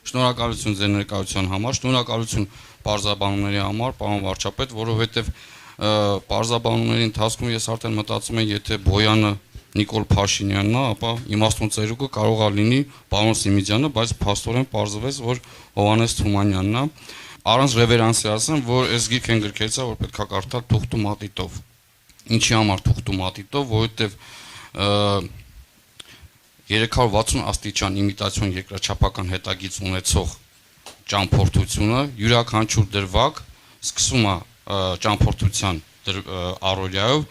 Շնորհակալություն ձեր ներկայության համար, շնորհակալություն պարզաբանումների համար, պարոն վարչապետ, որովհետև պարզաբանումների ընթացքում ես արդեն մտածում եմ, եթե Բոյանը Նիկոլ Փաշինյանն է, ապա իմաստուն ծերուկը կարող է լինի պարոն Սիմիջյանը, բայց փաստորեն պարզվեց, որ Հովհաննես Թումանյանն է։ Առանց ռևերանսի ասեմ, որ այս գիրք են գրքեցա, որ պետք է կարդալ թուղթու մատիտով։ Ինչի համար թուղթու մատիտով, որովհետև 360 աստիճան իմիտացիոն երկրաչափական հետագիծ ունեցող ճամփորդությունը յուրաքանչյուր դրվագ սկսում է ճամփորդության առօրյայով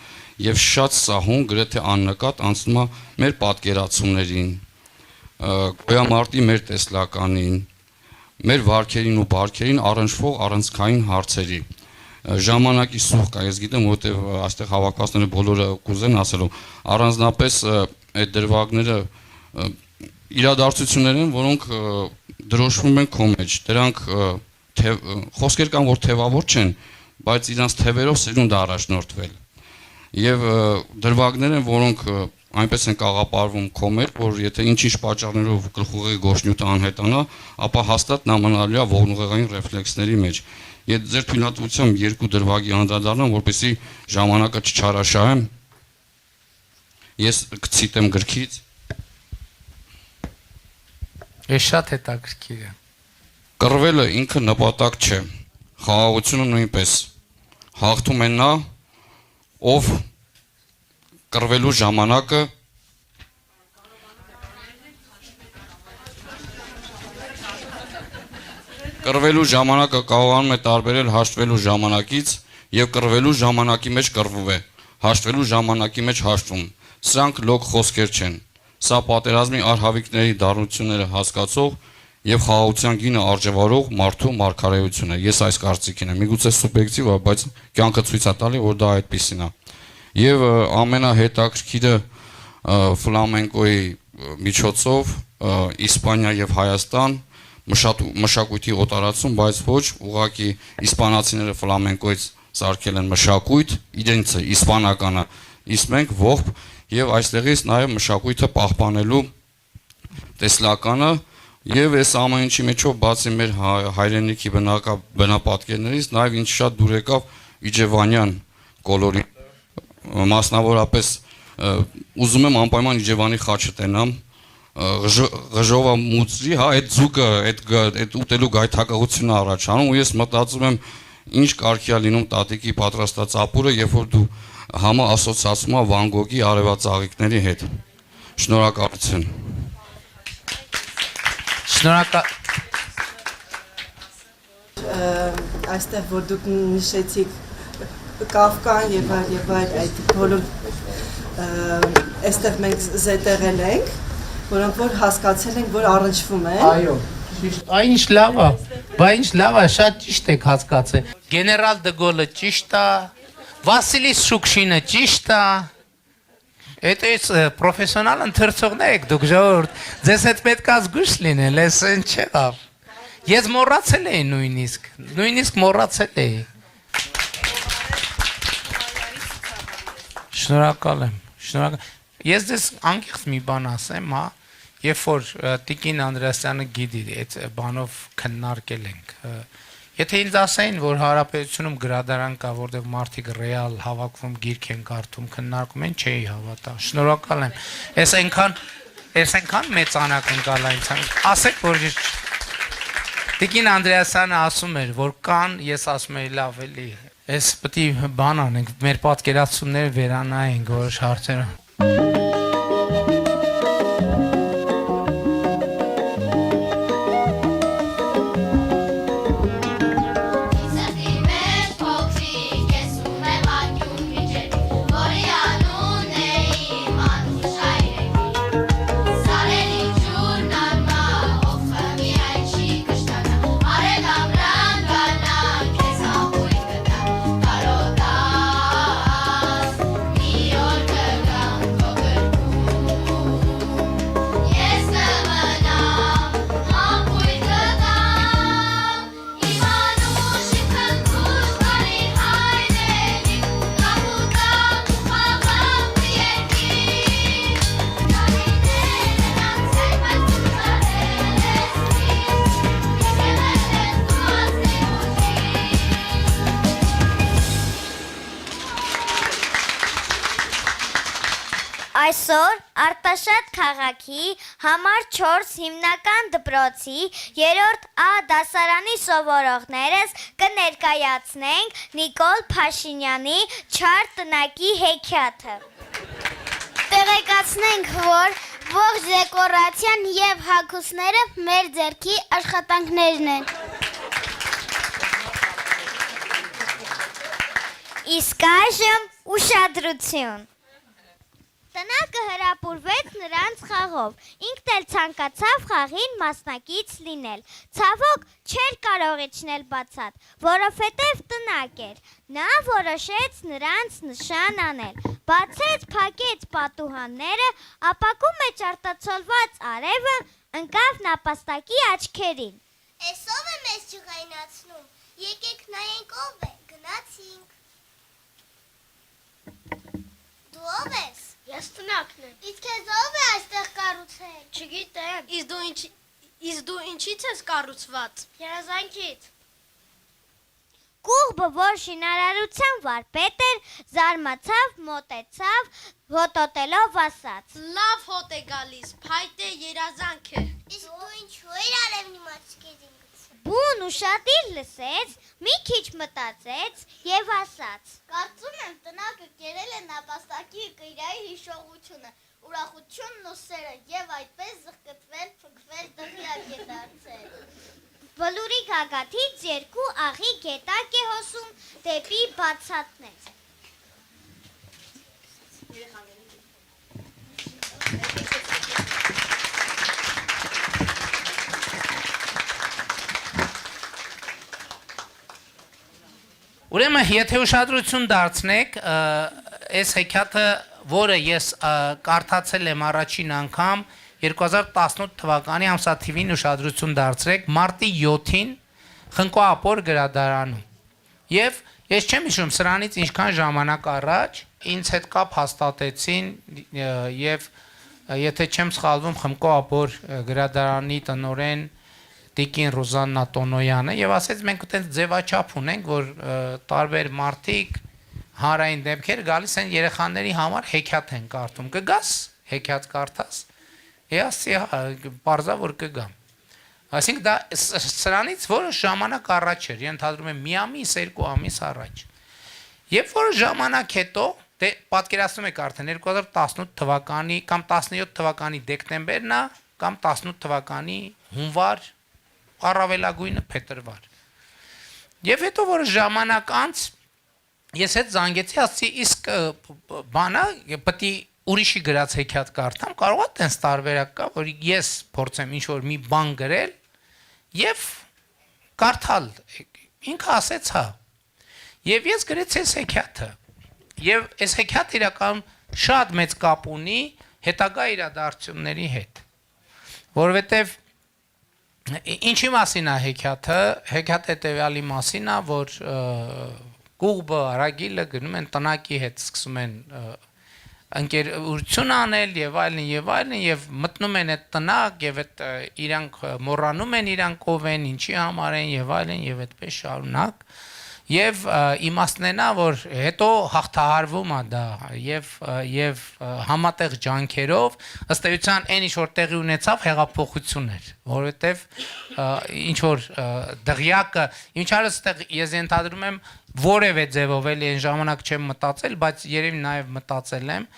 եւ շատ սահուն գրեթե աննկատ անցնում է մեր պատկերացումներին, գոյամարտի մեր տեսլականին, մեր վարքերին ու բարքերին առնչվող առանցքային հարցերի։ Ժամանակի սուղ կա, ես գիտեմ, որտեղ այստեղ հավաքվածները բոլորը կուզեն ասելու, առանձնապես այդ դրվագները իրադարձություններ են, որոնք դրոշվում են քո մեջ, դրանք խոսքեր կան, որ թևավոր չեն, բայց իրանց թևերով սերունդ առաջնորդվել։ Եվ դրվագներ են, որոնք այնպես են կաղապարվում քո մեջ, որ եթե ինչ-ինչ պատճառներով գլխուղեղի գոշնյութը անհետանա, ապա հաստատ նա մնալու է ողնուղեղային ռեֆլեքսների մեջ։ Եթե ձեր թույլատվությամբ երկու դրվագի անդրադառնամ, որպեսզի ժամանակը չչարաշահեմ, ես կցիտեմ գրքից։ Ես շատ հետաքրքիր է։ Կռվելը ինքը նպատակ չէ, խաղաղությունը նույնպես։ Հաղթում է նա, ով կռվելու ժամանակը կարողանում է տարբերել հաշտվելու ժամանակից եւ կռվելու ժամանակի մեջ կռվում է, հաշտվելու ժամանակի մեջ հաշտվում։ Սրանք լոկ խոսքեր չեն։ Սա պատերազմի արհավիկների դառնությունները հասկացող եւ խաղաղության գինը արժեվարող մարդու մարգարեություն է։ Ես այս կարծիքին եմ, միգուցե սուբյեկտիվ է, բայց կյանքը ցույց է տալի, որ դա այդպեսին է։ Եվ ամենահետաքրքիրը ֆլամենկոյի միջոցով Իսպանիա եւ Հայաստան մշակույթի օտարացում, բայց ոչ ուղղակի իսպանացիները ֆլամենկոից սարքել են մշակույթ, իրենցը իսպանականը, իսկ մենք ողբ եւ այստեղից նաեւ մշակույթը պահպանելու տեսլականը եւ այս ամեն ինչի մեջով բացի մեր հայրենիքի բնապատկերներից նաեւ ինչ շատ դուր եկավ Իջևանյան կոլորի, մասնավորապես ուզում եմ անպայման Իջևանի խաչը տենամ, Ղժովա մուծրի, հա, այդ ձուկը, այդ ուտելու գայթակղությունը առաջանում ու ես մտածում եմ ինչ կարքի է լինում տատիկի պատրաստած ապուրը, երբ որ դու համը ասոցացում ա Վան Գոգի արևածաղիկների հետ։ Շնորհակալություն։ Այստեղ որ դուք նշեցիք Կավկան եւ այլ այդ բոլոր այստեղ մենք զետեղել ենք, որոնք որ հասկացել ենք, որ առնչվում են։ Այո, ճիշտ, այն ինչ լավ է, բայց ինչ լավ է, շատ ճիշտ եք հասկացել։ Գեներալ դե Գոլը ճիշտ է, Վասիլի Շուկշինը ճիշտ է։ Էս պրոֆեսիոնալ ընթերցողներ եք դուք, ժողովուրդ, ձեզ հետ պետք է զգույշ լինել, էս այն չեղավ։ Ես մոռացել էի նույնիսկ մոռացել էի։ Շնորհակալ եմ։ Ես ձեզ անկեղծ մի բան ասեմ, հա, երբ որ Տիկին Անդրեասյանը գիտի, այդ բանով քննարկել ենք։ Եթե ինձ ասեին, որ Հանրապետությունում գրադարան կա, որտեղ մարդիկ ռեալ հավաքվում, գիրք են կարդում, քննարկում են, չէի հավատա։ Շնորհակալ եմ։ Այս այնքան մեծ անակնկալային, ասեք, որ Տիկին Անդրեասյանը ասում էր, որ կան, ես ասում եի լավ էլի, այս պետք է բան անենք, մեր պատկերացումները վերանայենք որոշ հարցերը։ Այսօր Արտաշատ քաղաքի համար 4 հիմնական դպրոցի 3-րդ A դասարանի սովորողներս կներկայացնենք Նիկոլ Փաշինյանի չար տնակի հեքիաթը։ Տեղեկացնենք, որ ողջ դեկորացիան եւ հագուստները մեր ձեռքի աշխատանքներն են։ Իսկ այժմ ուշադրություն։ Տնակը հրապուրվեց նրանց խաղով, ինքն էլ ցանկացավ խաղին մասնակից լինել, ցավոք չէր կարող իջնել բացատ, որովհետև տնակ էր, նա որոշեց նրանց նշան անել, բացեց փակեց պատուհանները, ապակու մեջ արտացոլված արևը ընկավ նապաստակի աչքերին։ Էս ով է մեզ ջղայնացնում, եկեք նայենք ով է, գնացինք։ Դու ով ես։ Ես տնակն եմ։ Իսկ քեզ ով է այստեղ կառուցել։ Չգիտեմ։ Իսկ դու ինչից ես կառուցված։ Երազանքից։ Կուղբը, որ շինարարության վարպետ էր, զարմացավ, մոտեցավ, հոտոտելով ասաց. Լավ հոտ է գալիս, փայտե երազանք է։ Իսկ դու ինչու էր արևնի մաչկերին գցել։ Բուն ուշադիր լսեց, մի քիչ մտածեց եւ ասաց. Կարծում եմ տնակը կերել է նապաստակի կիրայի հիշողությունը, ուրախությունն ու սերը եւ այդպես զղկտվել, փքվել դղյակ է դարձել։ Բլուրի գագաթից 2 աղի գետակ է հոսում դեպի բացատներ։ Ուրեմն եթե ուշադրություն դարձնեք, այս հեքիաթը, որը ես կարդացել եմ առաջին անգամ 2018 թվականի ամսաթիվին ուշադրություն դարձրեք մարտի 7-ին Խնկո-Ապոր գրադարանում։ Եվ ես չեմ հիշում սրանից ինչքան ժամանակ առաջ ինձ հետ կապ հաստատեցին եւ եթե չեմ սխալվում Խնկո-Ապոր գրադարանի տնօրեն Տիկին Ռուզաննա Տոնոյանը եւ ասեց մենք այդպես ձևաչափ ունենք որ տարբեր մարդիկ հանրային դեպքեր գալիս են երեխաների համար հեքիաթ են կարդում կգաս հեքիաթ կարդաս ասի բարձա որ կգամ այսինքն դա սրանից որը ժամանակ առաջ էր ենթադրում եմ մի ամիս 2 ամիս առաջ եւ որը ժամանակ հետո դե պատկերացնում եք արդեն 2018 թվականի կամ 17 թվականի դեկտեմբերն է կամ 18 թվականի հունվար առավելագույնը փետրվար։ Եվ հետո որ ժամանակ անց ես հետ զանգեցի, ասացի իսկ բանա պետք է ուրիշի գրած հեքիաթ կարդամ, կարող է տենց տարբերակ կա, որ ես փորձեմ ինչ որ մի բան գրել եւ կարդալ։ Ինքը ասեց հա։ Եվ ես գրեցի այս հեքիաթը։ Եվ այս հեքիաթը իրականում շատ մեծ կապ ունի հետագա իրադարձությունների հետ։ Որովհետեւ Ինչի մասին է հեքիաթը, հեքիաթը հետևյալի մասին է, որ Կուղբը, Արագիլը գնում են տնակի հետ, սկսում են ընկերություն անել եւ այլն եւ մտնում են այդ տնակ եւ այդ իրանք մոռանում են իրանք ով են, ինչի համար են եւ այդպես շարունակ եւ իմաստնենա որ հետո հաղթահարվում է դա եւ համատեղ ջանքերով ըստ էության այն ինչ որ տեղի ունեցավ հեղափոխություն էր որովհետեւ ինչ որ դղյակը ինչարս այդտեղ ես ենթադրում եմ որևէ ձևով էլի այն ժամանակ չեմ մտածել բայց երևի նաեւ մտածել եմ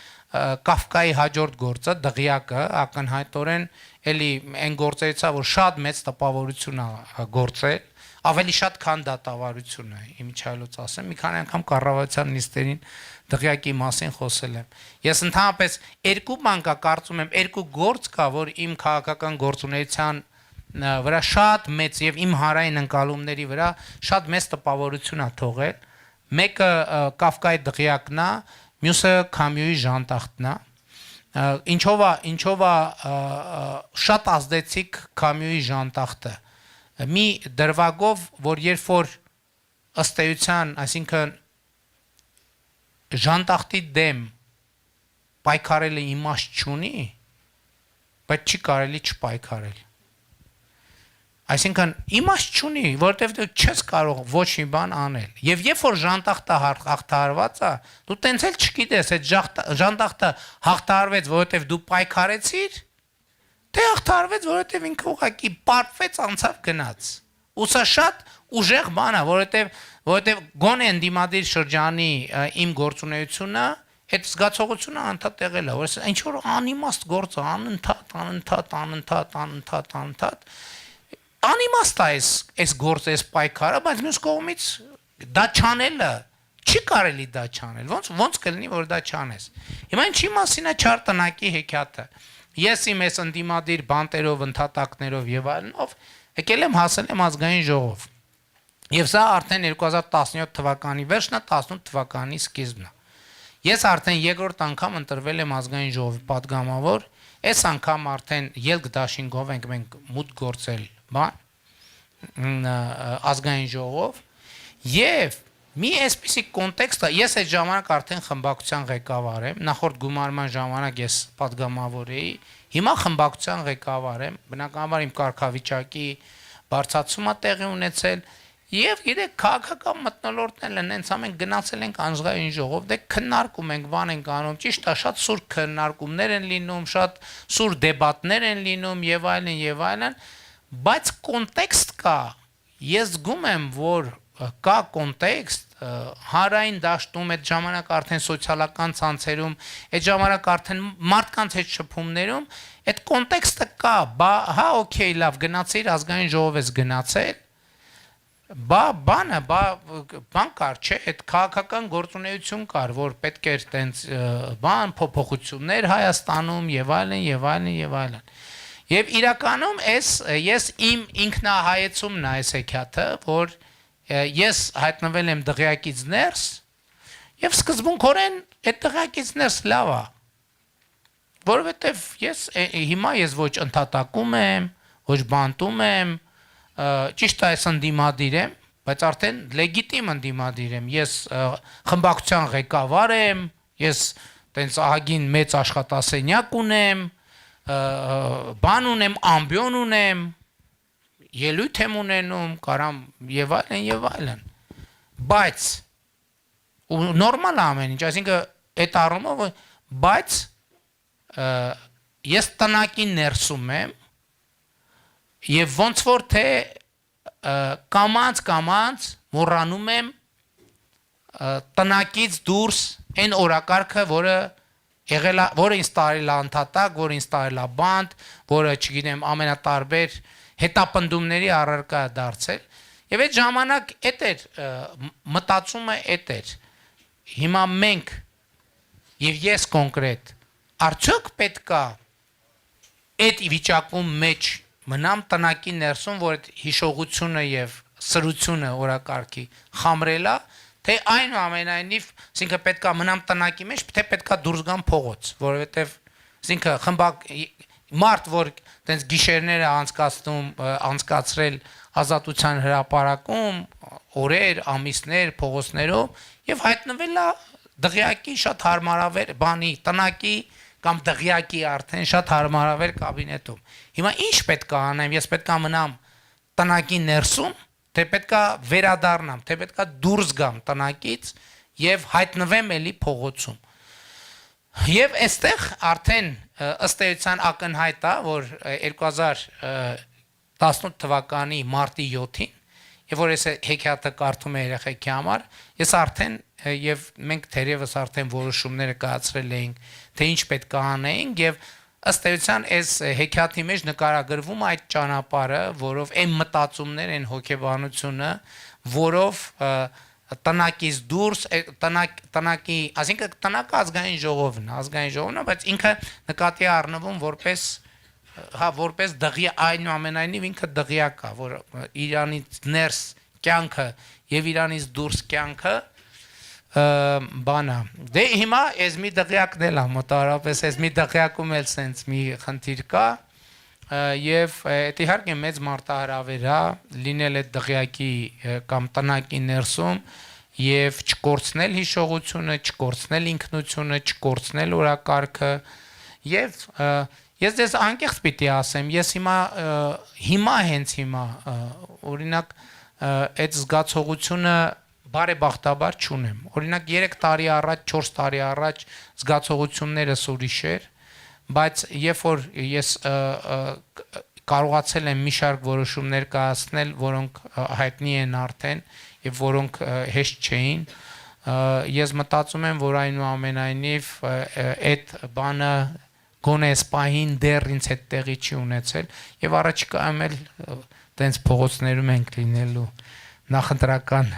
Կաֆկայի հաջորդ գործը դղյակը ակնհայտորեն էլի այն գործերից է որ շատ մեծ տպավորություն է գործել ավելի շատ քան դատավարությունը իմիջայլոց ասեմ մի քանի անգամ կառավարության նիստերին դղյակի մասին խոսել եմ ես ընդհանրապես երկու բան կա կարծում եմ երկու գործ կա որ իմ քաղաքական գործունեության վրա շատ մեծ եւ իմ հարային ընկալումների վրա շատ մեծ տպավորություն է թողել մեկը Կաֆկայի դղյակն է մյուսը Քամյուի ժանտախտն է ինչով է շատ ազդեցիկ Քամյուի ժանտախտը մի դրվագով, որ երբ որ ըստ էության, այսինքն ժանտախտի դեմ պայքարելը իմաստ չունի, բայց չի կարելի չպայքարել։ Այսինքն իմաստ չունի, որովհետև դու չես կարող ոչ մի բան անել։ Եվ երբ որ ժանտախտը հաղթահարված է, դու տենց էլ չգիտես, այդ ժանտախտը հաղթահարվեց, որովհետև դու պայքարեցիր, թե հաղթահարվեց, որովհետև ինքը ուղղակի պարտվեց, անցավ գնաց։ Ու սա շատ ուժեղ բան է, որովհետև գոնե ընդդիմադիր շրջանի իմ գործունեությունը այդ զգացողությունը անդադ եղել է, որ ինչ որ անիմաստ գործ է, անընդհատ անիմաստ է այս գործը, այս պայքարը, բայց մյուս կողմից դա չանելը չի կարելի դա չանել։ Ոնց կլինի, որ դա չանես։ Հիմա ինչի մասին է չարտնակի հեքիաթը։ Ես իմ այս ընդդիմադիր բանտերով, ընդհատակներով եւ այլնով եկել եմ հասել եմ ազգային ժողով։ Եվ սա արդեն 2017 թվականի վերջն է, 18 թվականի սկիզբն է։ Ես արդեն երկրորդ անգամ ընտրվել եմ ազգային ժողովի պատգամավոր, այս անգամ արդեն ելք դաշինքով ենք մենք մուտք գործել ազգային ժողով եւ մի այսպիսի կոնտեքստը ես այդ ժամանակ արդեն խմբակցության ղեկավար եմ, նախորդ գումարման ժամանակ ես պատգամավոր էի, հիմա խմբակցության ղեկավար եմ, բնականաբար իմ կարգավիճակի բարձրացումը տեղի ունեցել եւ գիտեք քաղաքական մթնոլորտն են հենց ամեն գնացել ենք ազգային ժողով, դե քննարկում ենք, բան ենք անում, ճիշտ է, շատ սուր քննարկումներ են լինում, շատ սուր դեբատներ են լինում եւ այլն, բայց կոնտեքստ կա, ես զգում եմ, որ կա կոնտեքստ, հարային դաշտում այդ ժամանակ արդեն սոցիալական ցանցերում, այդ ժամանակ արդեն մարդկանց հետ շփումներում, այդ կոնտեքստը կա, հա օքեյ, լավ, գնացիր ազգային ժողով ես գնացել, բան կար, չէ, այդ քաղաքական գործունեություն կար, որ պետք էր տենց բան փոփոխություններ Հայաստանում եւ այլն։ Եվ իրականում ես իմ ինքնահայեցումն է այս հեքիաթը, որ ես հայտնվել եմ դղյակից ներս եւ սկզբունքորեն այդ դղյակից ներս լավ է, որովհետեւ հիմա ես ոչ ընդհատակում եմ, ոչ բանտում եմ, ճիշտ է, ես ընդդիմադիր եմ, բայց արդեն լեգիտիմ ընդդիմադիր եմ, ես խմբակցության ղեկավար եմ, ես տենց ահագին մեծ աշխատասենյակ ունեմ, բան ունեմ, ամբիոն ունեմ, ելույթ եմ ունենում, կարամ եւ այլն, բայց ու նորմալ է ամեն ինչ, այսինքն այդ առումով, բայց ես տնակի ներսում եմ եւ ոնց որ թե կամած մոռանում եմ տնակից դուրս այն օրակարգը, որը եղել է, որը ինձ տարել է ընդհատակ, որը ինձ տարել է բանտ, որը չգիտեմ ամենատարբեր հետապնդումների առարկա է դարձել եւ այդ ժամանակ էդ էր մտածումը էդ էր հիմա մենք եւ ես կոնկրետ արդյոք պետքա այդ վիճակում մեջ մնամ տնակի ներսում, որ այդ հիշողությունը եւ սրությունը օրակարգի խամրելա, թե այնուամենայնիվ, ասինքն պետքա մնամ տնակի մեջ, թե պետքա դուրս գամ փողոց, որովհետեւ ասինքն մարդ, որ տենց գիշերները անցկացրել ազատության հրապարակում, օրեր, ամիսներ, փողոցներով եւ հայտնվել է դղյակի շատ հարմարավեր բանի, տնակի կամ դղյակի արդեն շատ հարմարավեր կաբինետում։ Հիմա ինչ պետքա անեմ, ես պետքա մնամ տնակի ներսում, թե պետքա վերադառնամ, թե պետքա դուրս գամ տնակից եւ հայտնվեմ էլի փողոցում։ Եվ այստեղ արդեն ըստ էության ակնհայտ է, որ 2018 թվականի մարտի 7-ին, եւ որ ես հեքիաթը կարդում եմ երեխեքի համար, ես արդեն եւ մենք թերևս արդեն որոշումները կայացրել էինք, թե ինչ պետք է անեինք եւ ըստ էության այս հեքիաթի մեջ նկարագրվում այդ ճանապարհը, որով այն մտածումներ, այն հոգեբանությունը, որով տնակից դուրս տնակի, ասինքն տնակը ազգային ժողովն է, բայց ինքը նկատի առնվում որպես դղյա, այնուամենայնիվ ինքը դղյակ է, որ իրանից ներս կյանքը եւ իրանից դուրս կյանքը բանա։ Դե հիմա ես մի դղյակն էլ եմ, մոտավորապես ես մի դղյակում էլ սենց մի խնդիր կա եւ այդ իհարկե մեծ մարտահրավեր է լինել այդ դղյակի կամ տնակի ներսում եւ չկորցնել հիշողությունը, չկորցնել ինքնությունը, չկորցնել օրակարգը եւ Ես դες անկեղծ պիտի ասեմ, ես հիմա հենց հիմա օրինակ այդ զգացողությունը բարեբախտաբար չունեմ։ Օրինակ 3 տարի առաջ, 4 տարի առաջ զգացողություններս ուրիշ էր, բայց երբ որ ես կարողացել եմ մի շարք որոշումներ կայացնել, որոնք հայտնի են արդեն եւ որոնք հեշտ չէին, ես մտածում եմ, որ այնուամենայնիվ այդ բանը գոնե սպահին դեռ ինձ հետ տեղի չի ունեցել եւ առաջիկայում էլ տենց փողոցներում ենք լինելու նախընտրական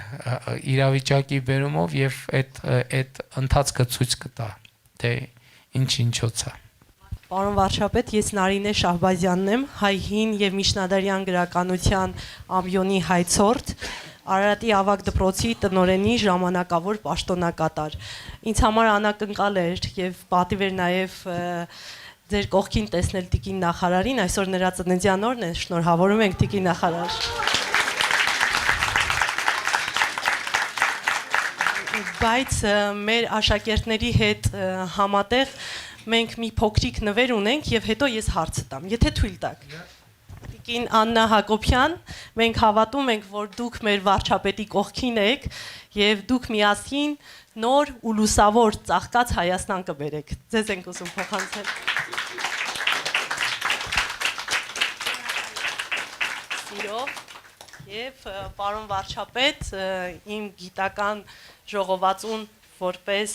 իրավիճակի բերումով եւ այդ ընթացքը ցույց կտա թե ինչոց է։ Պարոն վարչապետ, ես Նարինե Շահբազյանն եմ, հայ հին եւ միջնադարյան գրականության ամբիոնի հայցորդ, Արարատի ավագ դպրոցի տնօրենի ժամանակավոր պաշտոնակատար։ Ինձ համար անակնկալ էր եւ պատիվ էր նաեւ ձեր կողքին տեսնել տիկին նախարարին, այսօր նրա ծննդյան օրն է, շնորհավորում ենք տիկին նախարար։ Բայց մեր աշակերտների հետ համատեղ մենք մի փոքրիկ նվեր ունենք եւ հետո ես հարցը տամ, եթե թույլ տաք։ Տիկին Աննա Հակոբյան, մենք հավատում ենք, որ դուք մեր վարչապետի կողքին եք եւ դուք միասին նոր ու լուսավոր ծաղկած Հայաստան կբերեք։ Ձեզ ենք ուզում փոխանցել։ Սիրով եւ պարոն վարչապետ, իմ գիտական ժողովածուն որպես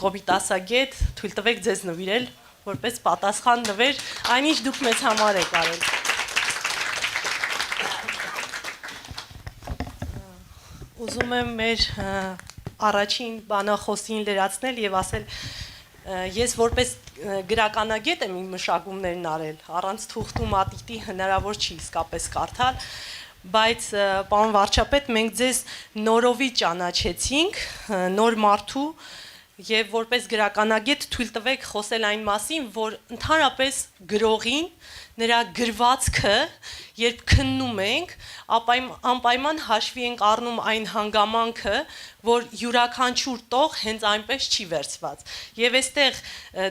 կոմիտասագետ թույլ տվեք ձեզ նվիրել որպես պատասխան նվեր, այնինչ դուք մեզ համար եք արել։ Ուզում եմ մեր առաջին բանախոսին լրացնել եւ ասել ես որպես գրականագետ եմ իմ մշակումներն արել, առանց թուղթու մատիտի հնարավոր չի իսկապես կարդալ, բայց պարոն վարչապետ, մենք ձեզ նորովի ճանաչեցինք, նոր մարդու եւ որպես գրականագետ թույլ տվեք խոսել այն մասին, որ ընդհանրապես գրողին նրա գրվածքը, երբ քննում ենք, անպայման հաշվի ենք առնում այն հանգամանքը, որ յուրաքանչյուր տող հենց այնպես չի վերցված։ Եվ այստեղ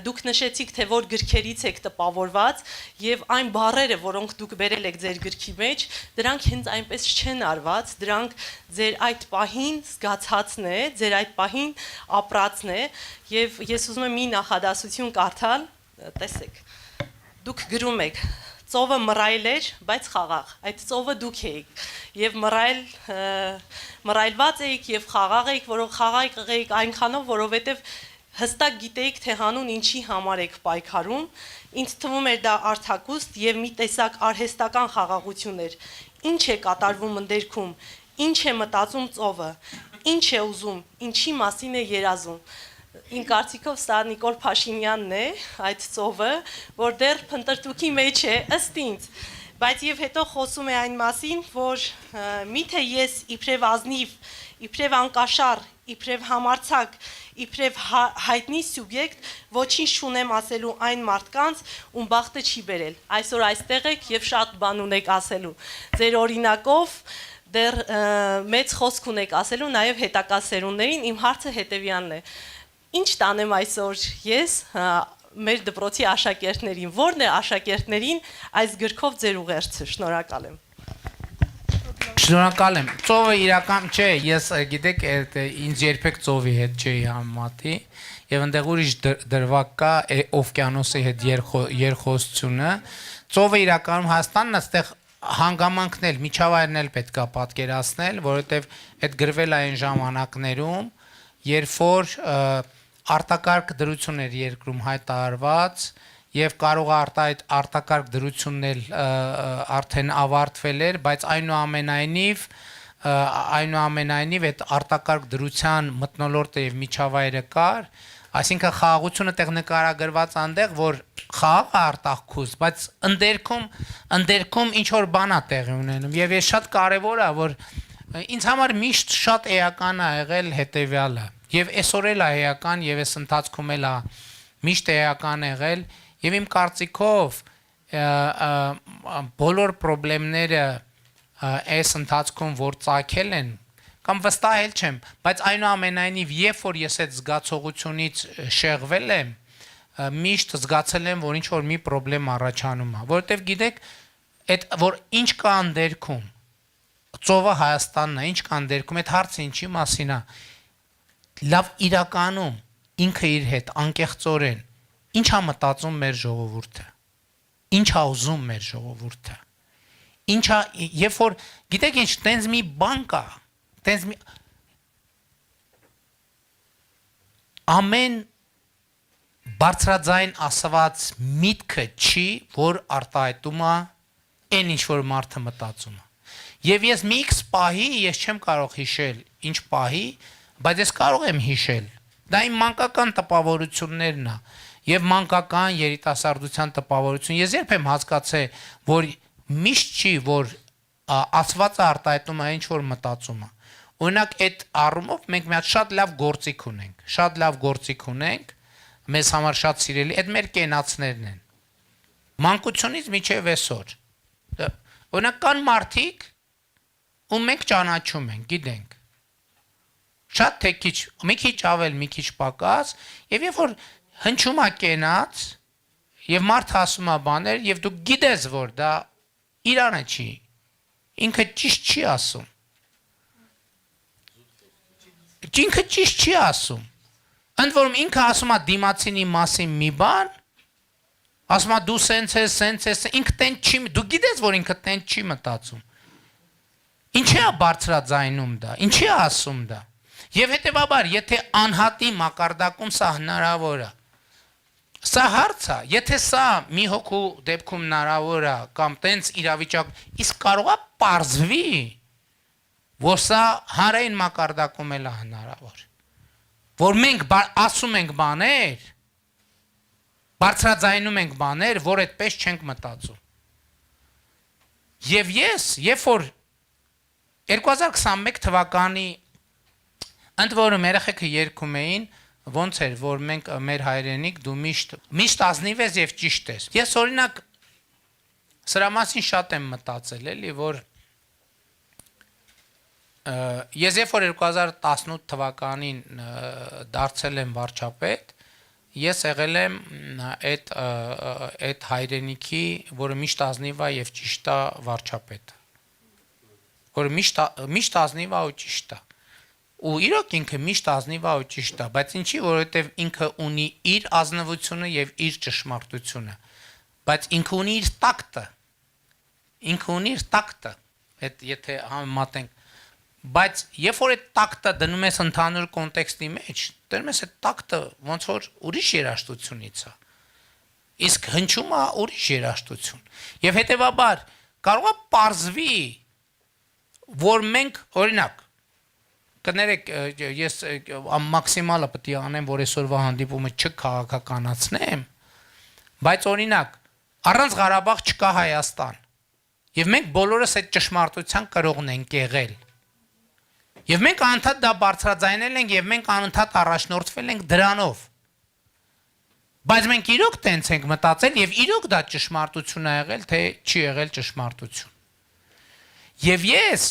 դուք նշեցիք, թե որ գրքերից եք տպավորված, եւ այն բառերը, որոնք դուք բերել եք ձեր գրքի մեջ, դրանք հենց այնպես չեն արված, դրանք ձեր այդ պահին զգացածն է, ձեր այդ պահին ապրածն է, եւ ես ուզում եմ մի նախադասություն կարդալ, տեսեք։ Դուք գրում եք, ծովը մռայլ էր, բայց խաղաղ, այդ ծովը դուք էիք, և մռայլված էիք և խաղաղ էիք, որով խաղաղ էիք այնքանով, որովհետև հստակ գիտեիք, թե հանուն ինչի համար եք պայքարում, ինձ թվում էր դա արդակուստ և մի տեսակ արհեստական խաղաղություն էր, ինչ է կատարվում ընդերքում, ինչ է մտածում ծովը, ինչ է ուզում, ինչի մասին է երազում, Իմ կարծիքով սա Նիկոլ Փաշինյանն է, այդ ծովը, որ դեռ փնտրտուքի մեջ է, ըստ ինձ, բայց եւ հետո խոսում է այն մասին, որ միթե ես իբրև ազնիվ, իբրև անկաշառ, իբրև համարձակ, իբրև հայտնի սուբյեկտ ոչինչ չունեմ ասելու այն մարդկանց, ում բախտը չի բերել։ Այսօր այստեղ եք եւ շատ բան ունեք ասելու։ Ձեր օրինակով դեռ մեծ խոսք ունեք ասելու նաեւ հետագա սերունդներին, իմ հարցը հետեւյալն է։ Ինչ տանեմ այսօր ես մեր դպրոցի աշակերտներին, որն է աշակերտներին այս գրքով ձեր ուղերձը, շնորհակալ եմ։ Շնորհակալ եմ։ Ծովը իրական չէ, ես գիտեք, ինձ երբեք ծովի հետ չէի համեմատի, եւ այնտեղ ուրիշ դրվագ կա օվկիանոսի հետ երկխոսությունը։ Ծովը իրականում Հայաստանն այստեղ հանգամանքն էլ, միջավայրն էլ պետք է պատկերացնել, որովհետեւ այդ գրվել այն ժամանակներում, երբ որ արտակարգ դրություն էր երկրում հայտարարված եւ կարող է այդ արտակարգ դրությունն էլ արդեն ավարտվել էր, բայց այնուամենայնիվ այդ արտակարգ դրության մթնոլորտը եւ միջավայրը կար, այսինքն խաղաղությունը տեղ նկարագրված այնտեղ, որ խաղաղ արտահքուս, բայց ընդերքում ինչ որ բան է տեղի ունենում եւ ես շատ կարեւոր է, որ ինձ համար միշտ շատ էական է եղել հետեւյալը Եվ այսօր էլ է էական, եւ այս ընթացքում էլ է միշտ էական եղել, եւ իմ կարծիքով բոլոր խնդիրները այս ընթացքում որ ծագել են, կամ վստահել չեմ, բայց այնուամենայնիվ երբ որ ես այդ զգացողությունից շեղվել եմ, միշտ զգացել եմ, որ ինչ որ մի խնդրեմ առաջանում է, որովհետև գիտեք, այդ որ ինչ կա անդերքում, ծովը Հայաստանն է, ինչ կա անդերքում, այդ հարցը ինչի մասին է, լավ իրականում ինքը իր հետ անկեղծորեն ինչ է մտածում մեր ժողովուրդը, ինչ է ուզում մեր ժողովուրդը, ինչ է, երբ որ գիտեք ինչ, տենց մի բան կա, տենց մի ամեն բարձրաձայն ասված միտքը չի, որ արտահայտում է այն ինչ որ մարդը մտածում է։ Եվ ես մի X պահի ես չեմ կարող հիշել ինչ պահի, բայց ես կարող եմ հիշել։ Դա իմ մանկական տպավորություններն է եւ մանկական երիտասարդության տպավորություն։ Ես երբ եմ հասկացել, որ միշտ չի, որ ասվածը արտահայտում է ինչ որ մտածում է։ Օրինակ այդ առումով մենք մի հատ շատ լավ գործիք ունենք, շատ լավ գործիք ունենք, մեզ համար շատ սիրելի, այդ մեր կենացներն են։ Մանկությունից մինչև այսօր։ Օրինակ կան մարդիկ, ու մենք ճանաչում ենք, գիտենք։ Շատ թե քիչ, մի քիչ ավել, մի քիչ պակաս, եւ երբ որ հնչում է կենաց, եւ մարդը ասում է բաներ, եւ դու գիտես, որ դա իրանը չի։ Ինքը ճիշտ չի ասում։ Ինքը ճիշտ չի ասում։ Ընդ որում ինքը ասում է դիմացինի մասին մի բան, ասում է դու սենց ես, ինքը տենց չի, դու գիտես, որ ինքը տենց չի մտածում։ Ինչի է բարձրաձայնում դա, ինչի է ասում դա։ Եվ հետևաբար, եթե անհատի մակարդակում սա հնարավոր է, սա հարց է, եթե սա մի հոգու դեպքում հնարավոր է, կամ տենց իրավիճակ, իսկ կարող է պարզվի, որ սա հանրային մակարդակում էլ է հնարավոր։ Որ մենք ասում ենք բաներ, բարձրաձայնում ենք բաներ, որ այդպես չենք մտածում։ Եվ ես, երբ որ 2021 թվականի ընդ որում երեխեքը երգում էին, ոնց էր, որ մենք մեր հայրենիք դու միշտ ազնիվ ես եւ ճիշտ ես։ Ես օրինակ սրա մասին շատ եմ մտածել, էլի, որ ես երբ որ 2018 թվականին դարձել եմ վարչապետ, ես եղել եմ այդ հայրենիքի, որը միշտ ազնիվ է եւ ճիշտ է վարչապետը։ Որը միշտ ազնիվ է ու ճիշտ է։ Ու իրոք ինքը միշտ ազնիվ է ու ճիշտ է, բայց ինչի, որովհետեւ ինքը ունի իր ազնվությունը եւ իր ճշմարտությունը, բայց ինքը ունի իր տակտը։ Ինքը ունի իր տակտը։ Այդ եթե համեմատենք, բայց երբ որ այդ տակտը դնում ես ընդհանուր կոնտեքստի մեջ, դնում ես այդ տակտը ոնց որ ուրիշ երաժշտությունից է։ Իսկ հնչում է ուրիշ երաժշտություն։ Եվ հետեւաբար կարող է պարզվի, որ մենք օրինակ կներեք, ես մաքսիմալը պետք է անեմ, որ այսօրվա հանդիպումը չքաղաքականացնեմ, բայց օրինակ առանց Ղարաբաղ չկա Հայաստան։ Եվ մենք բոլորս այդ ճշմարտության կրողն ենք եղել։ Եվ մենք անընդհատ դա բարձրաձայնել ենք եւ մենք անընդհատ առաջնորդվել ենք դրանով։ Բայց մենք իրոք տենց ենք մտածել եւ իրոք դա ճշմարտություն է եղել, թե չի եղել ճշմարտություն։ Եվ ես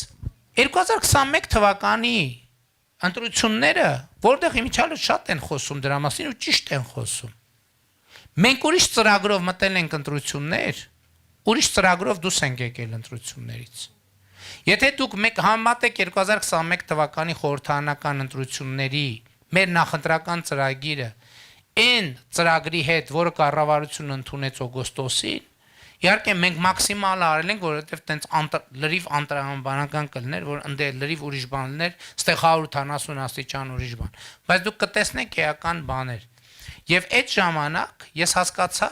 2021 թվականի ընտրությունները, որտեղ իմիջիալը շատ են խոսում դրա մասին ու ճիշտ են խոսում։ Մենք ուրիշ ծրագրով մտել ենք ընտրություններ, ուրիշ ծրագրով դուրս ենք եկել ընտրություններից։ Եթե դուք մեկ համեմատեք 2021 թվականի խորհրդարանական ընտրությունների մեր նախընտրական ծրագիրը այն ծրագրի հետ, որը կառավարությունը ընդունեց օգոստոսին, իհարկե մենք մաքսիմալը արել ենք, որովհետև տենց լրիվ անտրամաբանական կլներ, որ ընդ լրիվ ուրիշ բաններ, ստեղ 180 աստիճան ուրիշ բան, բայց դուք կտեսնեք էական բաներ։ Եվ այդ ժամանակ ես հասկացա,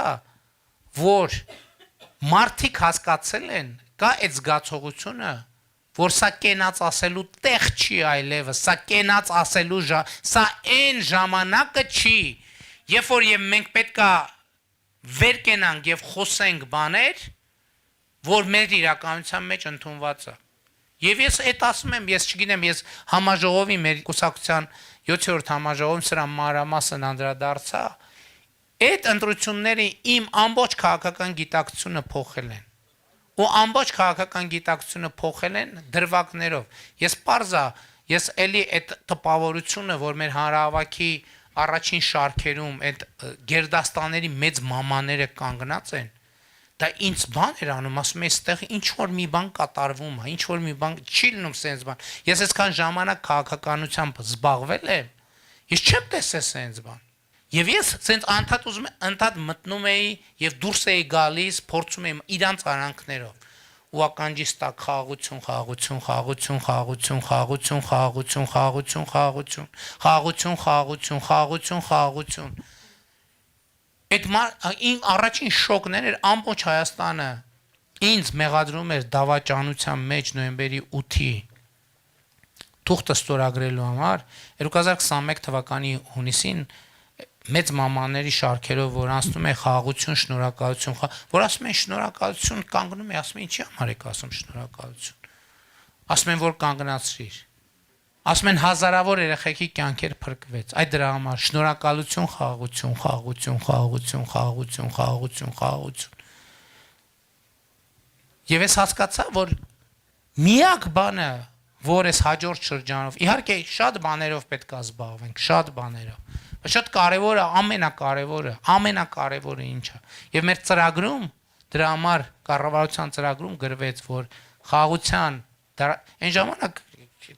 որ մարդիկ հասկացել են, կա այդ զգացողությունը, որ սա կենաց ասելու տեղ չի այլևս, սա կենաց ասելու սա այն ժամանակը չի, երբ որ եւ մենք պետքա վեր կենանք եւ խոսենք բաներ, որ մեր իրականության մեջ ընդունված է։ Եվ ես այդ ասում եմ, ես չգիտեմ, ես համաժողովի մեր կուսակցության 7-րդ համաժողովում սրա մանրամասն անդրադարձա, այդ ընտրությունները իմ ամբողջ քաղաքական գիտակցությունը փոխել են։ Ու ամբողջ քաղաքական գիտակցությունը փոխել են դրվագներով։ Ես պարզա, ես էլի այդ տպավորությունը, որ մեր հանրահավաքի առաջին շարքերում այդ գերդաստանների մեծ մամաները կանգնած են, դա ինձ բան էր անում, ասում եմ, այստեղ ինչ որ մի բան կատարվում է, ինչ որ մի բան չի լինում sense բան։ Ես այսքան ժամանակ քաղաքականությամբ զբաղվել եմ, ես չեմ տեսել sense բան։ Եվ ես sense անդադ ուզում եմ, անդադ մտնում էի եւ դուրս էի գալիս, փորձում եմ իրանց արանքներով։ Ու ականջիս տակ խաղաղություն, խաղաղություն, խաղաղություն, խաղաղություն, խաղաղություն, խաղաղություն, խաղաղություն, խաղաղություն, խաղաղություն, խաղաղություն, խաղաղություն, խաղաղություն։ Այդ առաջին շոկն էր ամբողջ Հայաստանը ինձ մեղադրում էր դավաճանության մեջ նոյեմբերի 8-ի թուղթը ստորագրելու համար 2021 թվականի հունիսին մեծ մամաների շարքերով որ անցնում է խաղաղություն, շնորհակալություն, որ ասում են շնորհակալություն, կանգնում է, ասում են ինչի համար եք ասում շնորհակալություն։ Ասում են որ կանգնացրիր։ Ասում են հազարավոր երեխեքի կյանքեր փրկվեց։ Այդ դրա համար շնորհակալություն, խաղաղություն, խաղաղություն, խաղաղություն, խաղաղություն, խաղաղություն, խաղաղություն։ Եվ ես հասկացա, որ միակ բանը, որ ես հաջորդ շրջանով, իհարկե շատ բաներով պետք է զբաղվենք, շատ բաներով։ Շատ կարևորը, ամենակարևորը ինչ է։ Եվ մեր ծրագրում դրա համար կառավարության ծրագրում գրվեց, որ խաղաղության այն ժամանակ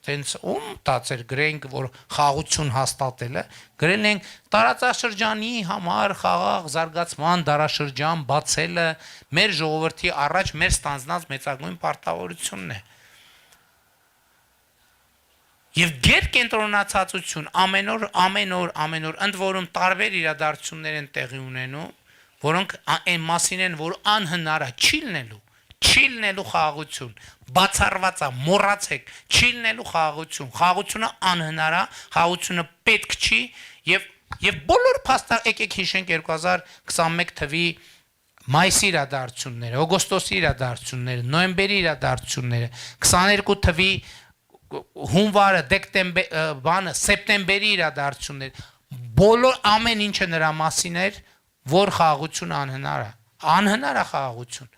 տենց ում տածեր գրենք, որ խաղաղություն հաստատելը, գրել ենք տարածաշրջանի համար խաղաղ զարգացման դարաշրջան բացելը մեր ժողովրդի առաջ մեր ստանձնած մեծագույն պարտավորությունն է։ Եվ գերկենտրոնացածություն ամեն օր ընդ որում տարբեր իրադարձություններ են տեղի ունենում, որոնք այն մասին են, որ անհնար է չի լինելու խաղաղություն, բացառված է, մոռացեք, չի լինելու խաղաղություն, խաղաղությունը անհնար է, խաղաղությունը պետք չի եւ բոլոր փաստեր եկեք հիշենք 2021 թվականի մայիսի իրադարձությունները, օգոստոսի իրադարձությունները, նոյեմբերի իրադարձությունները, 22 թվականի հունվարը, դեկտեմբեր, սեպտեմբերի իրադարձություններ, բոլոր ամեն ինչը նրա մասին էր, որ խաղաղությունը անհնար է խաղաղություն։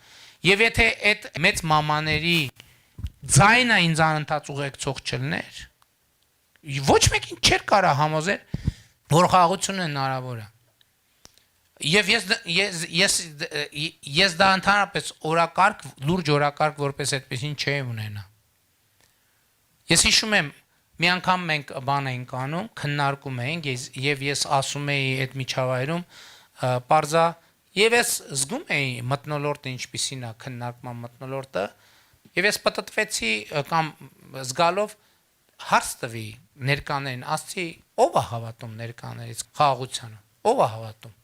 Եվ եթե այդ մեծ մամաների ձայնը ինձ անընդհատ ուղեկցող չլներ, ոչ մեկին չէր կարող համոզել, որ խաղաղությունը հնարավոր է։ Եվ ես դա ընդհանրապես լուրջ օրակարգ որպես այդպեսին չէի ունենա։ Ես հիշում եմ, մի անգամ մենք բան էինք անում, քննարկում էինք, եւ ես ասում էի այդ միջավայրում, պարզա, եւ ես զգում էի մթնոլորտը ինչպիսին է քննարկման մթնոլորտը, եւ ես պատտվեցի կամ զգալով հարց տվի ներկաներին, ասացի, ով է հավատում ներկաներից խաղաղությանը, ով է հավատում։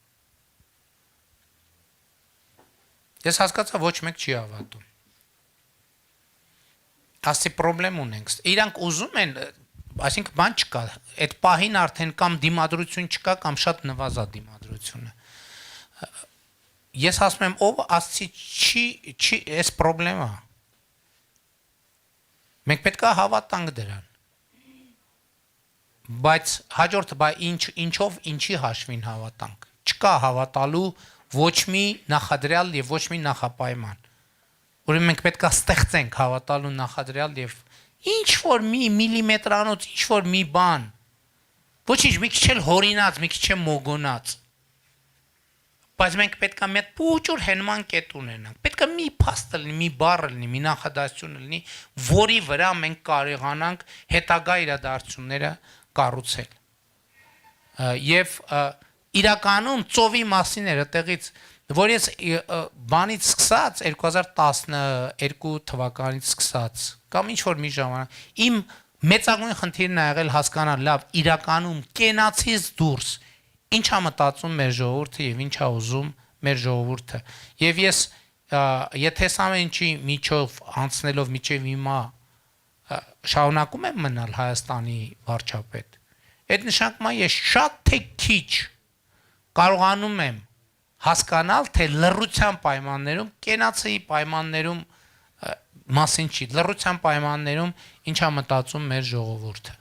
Ես հասկացա ոչ մեկ չի հավատում։ Ասի պրոբլեմ ունենք։ Իրանք ուզում են, այսինքն բան չկա, այդ պահին արդեն կամ դիմադրություն չկա, կամ շատ նվազ է դիմադրությունը։ Ես ասում եմ, ով ասի չի, այս պրոբլեմա։ Մենք պետք է հավատանք դրան։ Բայց հաջորդը, ինչով ինչի հաշվին հավատանք։ Չկա հավատալու ոչ մի նախադրյալ եւ ոչ մի նախապայման։ Ուրեմն մենք պետք է ստեղծենք հավատալու նախադրյալ եւ ինչ որ մի միլիմետրանոց, ինչ որ մի բան, ոչինչ, մի քիչ էլ հորինած, մի քիչ էլ մոգոնած, բայց մենք պետք է մի փոքր հենման կետ ունենանք, պետք է մի փաստ լինի, մի բառ լինի, մի նախադասություն լինի, որի վրա մենք կարողանանք հետագա իրադարձությունները կառուցել։ Եվ իրականում ծովի մասին էր այդտեղից որ ես բանից սկսած 2012 թվականից սկսած կամ ինչ որ մի ժամանակ իմ մեծագույն խնդիրն ա եղել հասկանալ լավ իրականում կենացից դուրս ինչա մտածում մեր ժողովուրդը եւ ինչա ուզում մեր ժողովուրդը եւ ես եթե ամեն ինչի միջով անցնելով միջև հիմա շարունակում եմ մնալ Հայաստանի վարչապետ այդ նշանակում է ես շատ թե քիչ կարողանում եմ հասկանալ, թե լռության պայմաններում, կենացի պայմաններում մասին չի, լռության պայմաններում ինչա մտածում մեր ժողովուրդը։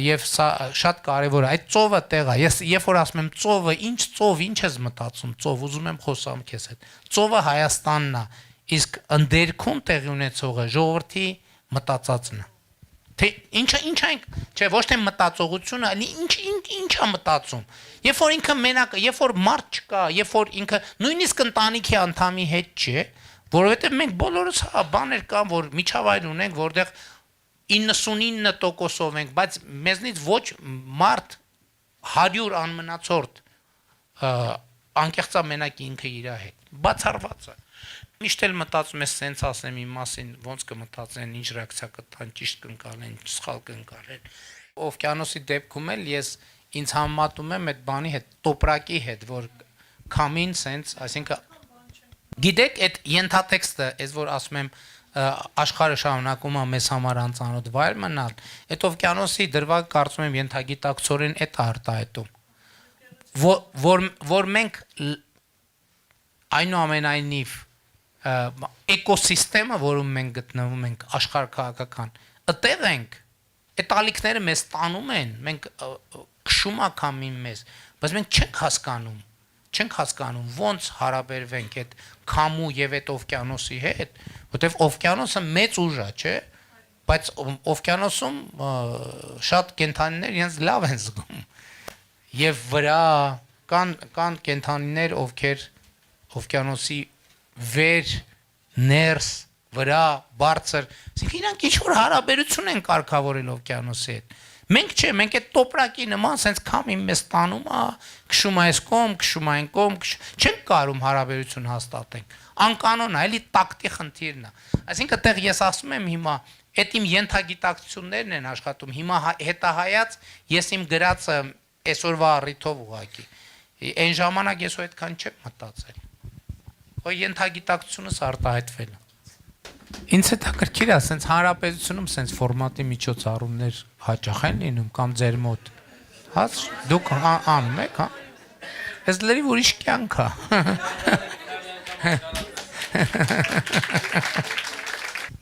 Եվ սա շատ կարևոր է, այդ ծովը տեղ է, ես երբ որ ասում եմ ծովը, ինչ ծով, ինչ ես մտածում, ծով, ուզում եմ խոսամ քեզ հետ, ծովը Հայաստանն է, իսկ ընդերքում տեղի ունեցողը ժողովրդի մտածածն է։ Թե ինչա չէ ոչ թե մտածողությունը, այլ ինչա մտածում։ Երբ որ ինքը մենակ, երբ որ մարդ չկա, երբ որ ինքը նույնիսկ ընտանիքի անդամի հետ չէ, որովհետև մենք բոլորս բաներ կան, որ միջավայր ունենք, որտեղ 99%-ով ենք, բայց մեզնից ոչ մարդ 100 անմնացորդ անկեղծա մենակ ինքը իր հետ։ Բացառված է։ Միշտ էլ մտածում ես սենց ասեմ իմ մասին, ոնց կմտածեն, ինչ ռեակցիա կտան, ճիշտ կընկալեն, սխալ կընկալեն։ Օվկիանոսի դեպքում էլ ես ինձ համեմատում եմ այդ բանի հետ, տոպրակի հետ, որ քամին սենց, այսինքն գիտեք այդ ենթատեքստը, այս որ ասում եմ աշխարհը շարունակում է մեզ համար անծանոթ վայր մնալ, այդ օվկիանոսի դրվագ կարծում եմ ենթագիտակցորեն այդ արտահայտում, որ մենք այնուամենայնիվ էկոսիստեմը, որում մենք գտնվում ենք աշխարհ քաղաքական, այդտեղ ենք, այդ ալիքները մեզ տանում են, մենք քշում է քամին մեզ, բայց մենք չենք հասկանում ոնց հարաբերվենք այդ քամու եւ այդ օվկիանոսի հետ, որտեվ օվկիանոսը մեծ ուժ է, չէ՞, բայց օվկիանոսում շատ կենդանիներ իրենց լավ են զգում եւ վրա կան կենդանիներ, ովքեր օվկիանոսի վեր, ներս, վրա, բարձր, ասենք իրանք ինչ-որ հարաբերություն են կարգավորել օվկիանոսի հետ։ Մենք չէ, մենք այդ տոպրակի նման սենց քամին մեզ տանում է, քշում է այս կողմ, քշում է այն կողմ, չենք կարում հարաբերություն հաստատենք։ Անկանոն է, էլի տակտի խնդիրն է։ Այսինքն այդտեղ ես ասում եմ հիմա, այդ իմ ենթագիտակցություններն են աշխատում, հիմա հետահայաց ես իմ գրածը այսօրվա առիթով ուղղակի։ Այն ժամանակ ես այդքան չեմ մտածել։ Որ ենթագիտակցությունս արտահայտվել է։ Ինձ հետաքրքիր է, սենց հանրապետությունում սենց ֆորմատի միջոցառումներ հաճախ են լինում կամ ձեր մոտ։ Հաց դուք անում եք, հա։ Ես լրիվ ուրիշ կյանք է։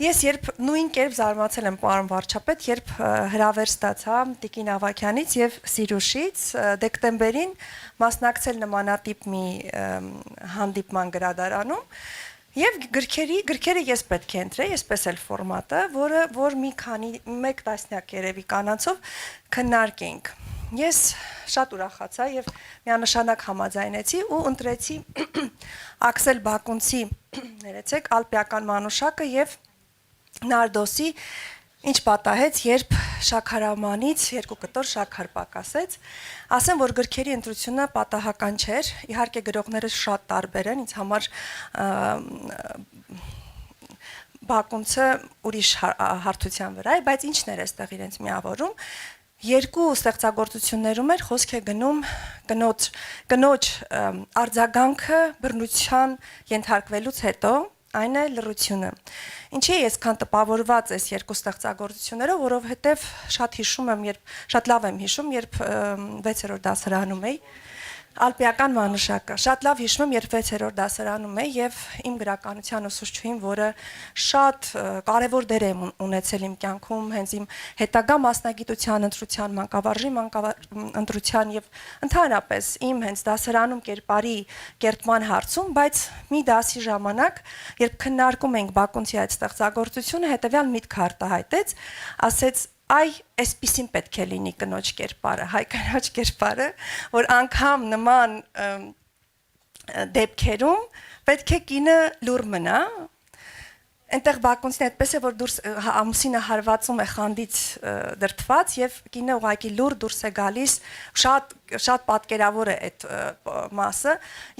Ես երբ նույն կերպ զարմացել եմ պարոն վարչապետ, երբ հրավեր ստացա Տիկին Ավագյանից եւ Սիրուշից դեկտեմբերին մասնակցել նմանատիպ մի հանդիպման գրադարանում եւ գրքերը ես պետք է ընտրեի, այսպես էլ ֆորմատը, որ մի քանի 1 տասնյակ երևի կանանցով քննարկենք։ Ես շատ ուրախացա եւ միանշանակ համաձայնեցի ու ընտրեցի Աքսել Բակունցի, ներեցեք, Ալպիական մանուշակը եւ Նարդոսի ինչ պատահեց, երբ շաքարամանից 2 կտոր շաքար պակասեց, ասեմ, որ գրքերի ընտրությունը պատահական չէր, իհարկե գրողները շատ տարբեր են, ինձ համար Բակունցը ուրիշ հարթության վրա է, բայց ինչն էր այստեղ իրենց միավորում, 2 ստեղծագործություններում էր խոսք է գնում կնոջ արձագանքը բռնության ենթարկվելուց հետո, այն է լռությունը։ Ինչի ես քան տպավորված այս 2 ստեղծագործություններով, որովհետև շատ լավ եմ հիշում, երբ 6-րդ դասարանում էի, Ալպիական մանուշակը, շատ լավ հիշում եմ, երբ 6-րդ դասարանում էի եւ իմ գրականության ուսուցչուհին, որը շատ կարեւոր դեր է ունեցել իմ կյանքում, հենց իմ հետագա մասնագիտության ընտրության, մանկավարժի ընտրության եւ ընդհանրապես իմ հենց դասարանում կերպարի կերտման հարցում, բայց մի դասի ժամանակ, երբ քննարկում էինք Բակունցի այդ ստեղծագործությունը, հետեւյալ միտք արտահայտեց, ասեց այ այսպեսին պետք է լինի կնոջ կերպարը, հայ կնոջ կերպարը, որ անգամ նման դեպքերում պետք է կինը լուր մնա, այնտեղ Բակունցին այդպես է, որ ամուսինը հարվածում է խանդից դրդված եւ կինը ուղղակի լուր դուրս է գալիս, շատ պատկերավոր է այդ մասը,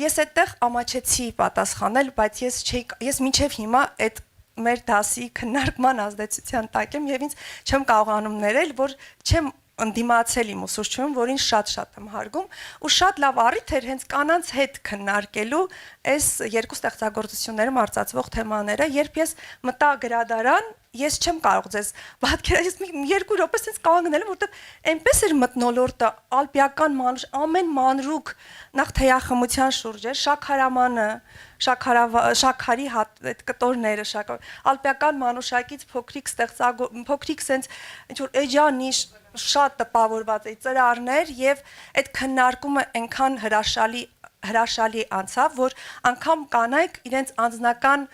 ես այդտեղ ամաչեցի պատասխանել, բայց ես մինչեւ հիմա այդ մեր դասի քննարկման ազդեցության տակ եմ եւ ինձ չեմ կարողանում ներել, որ չեմ ընդդիմացել իմ ուսուցչուհուն, որին շատ եմ հարգում ու շատ լավ առիթ էր հենց կանանց հետ քննարկելու այս 2 ստեղծագործություններում արծածվող թեմաները, երբ ես մտա գրադարան, ես չեմ կարող ձեզ պատկերացնել, ես 2 րոպե sense կանգնել եմ, որտեղ այնպես էր մթնոլորտը, ալպիական մանուշ, ամեն մանրուկ նախ թեյախմության շուրջ էր, շաքարամանը, շաքարի այդ կտորները, ալպիական մանուշակից փոքրիկ sense ինչ որ էջանի շատ տպավորված է ծրարներ եւ այդ քննարկումը այնքան հրաշալի անցավ, որ անգամ կանայք իրենց անձնական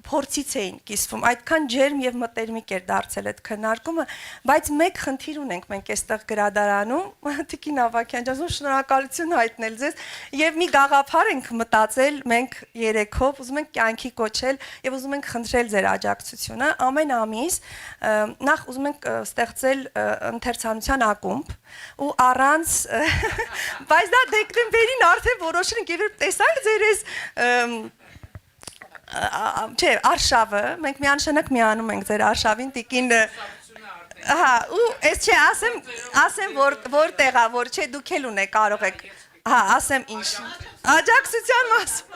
փորձից էին կիսվում, այդքան ջերմ եւ մտերմիկ էր դարձել այդ քննարկումը, բայց մեկ խնդիր ունենք մենք այստեղ գրադարանում, Տիկին Ավագյան ջան, շնորհակալություն հայտնել ձեզ եւ մի գաղափար ենք մտածել մենք երեքով, ուզում ենք կյանքի կոչել եւ ուզում ենք խնդրել ձեր աջակցությունը ամեն ամիս նախ ուզում ենք ստեղծել ընթերցանության ակումբ ու առանց բայց դա դեկտեմբերին արդեն որոշել ենք եւ տեսանք ձեր այս չէ, արշավը, մենք միանշանակ միանում ենք ձեր արշավին, Տիկին հա, ու ես չէ, ասեմ որտեղ է, որ չէ, դուք էլ ունեք, կարող եք, հա, ասեմ ինչ, աջակցության մասում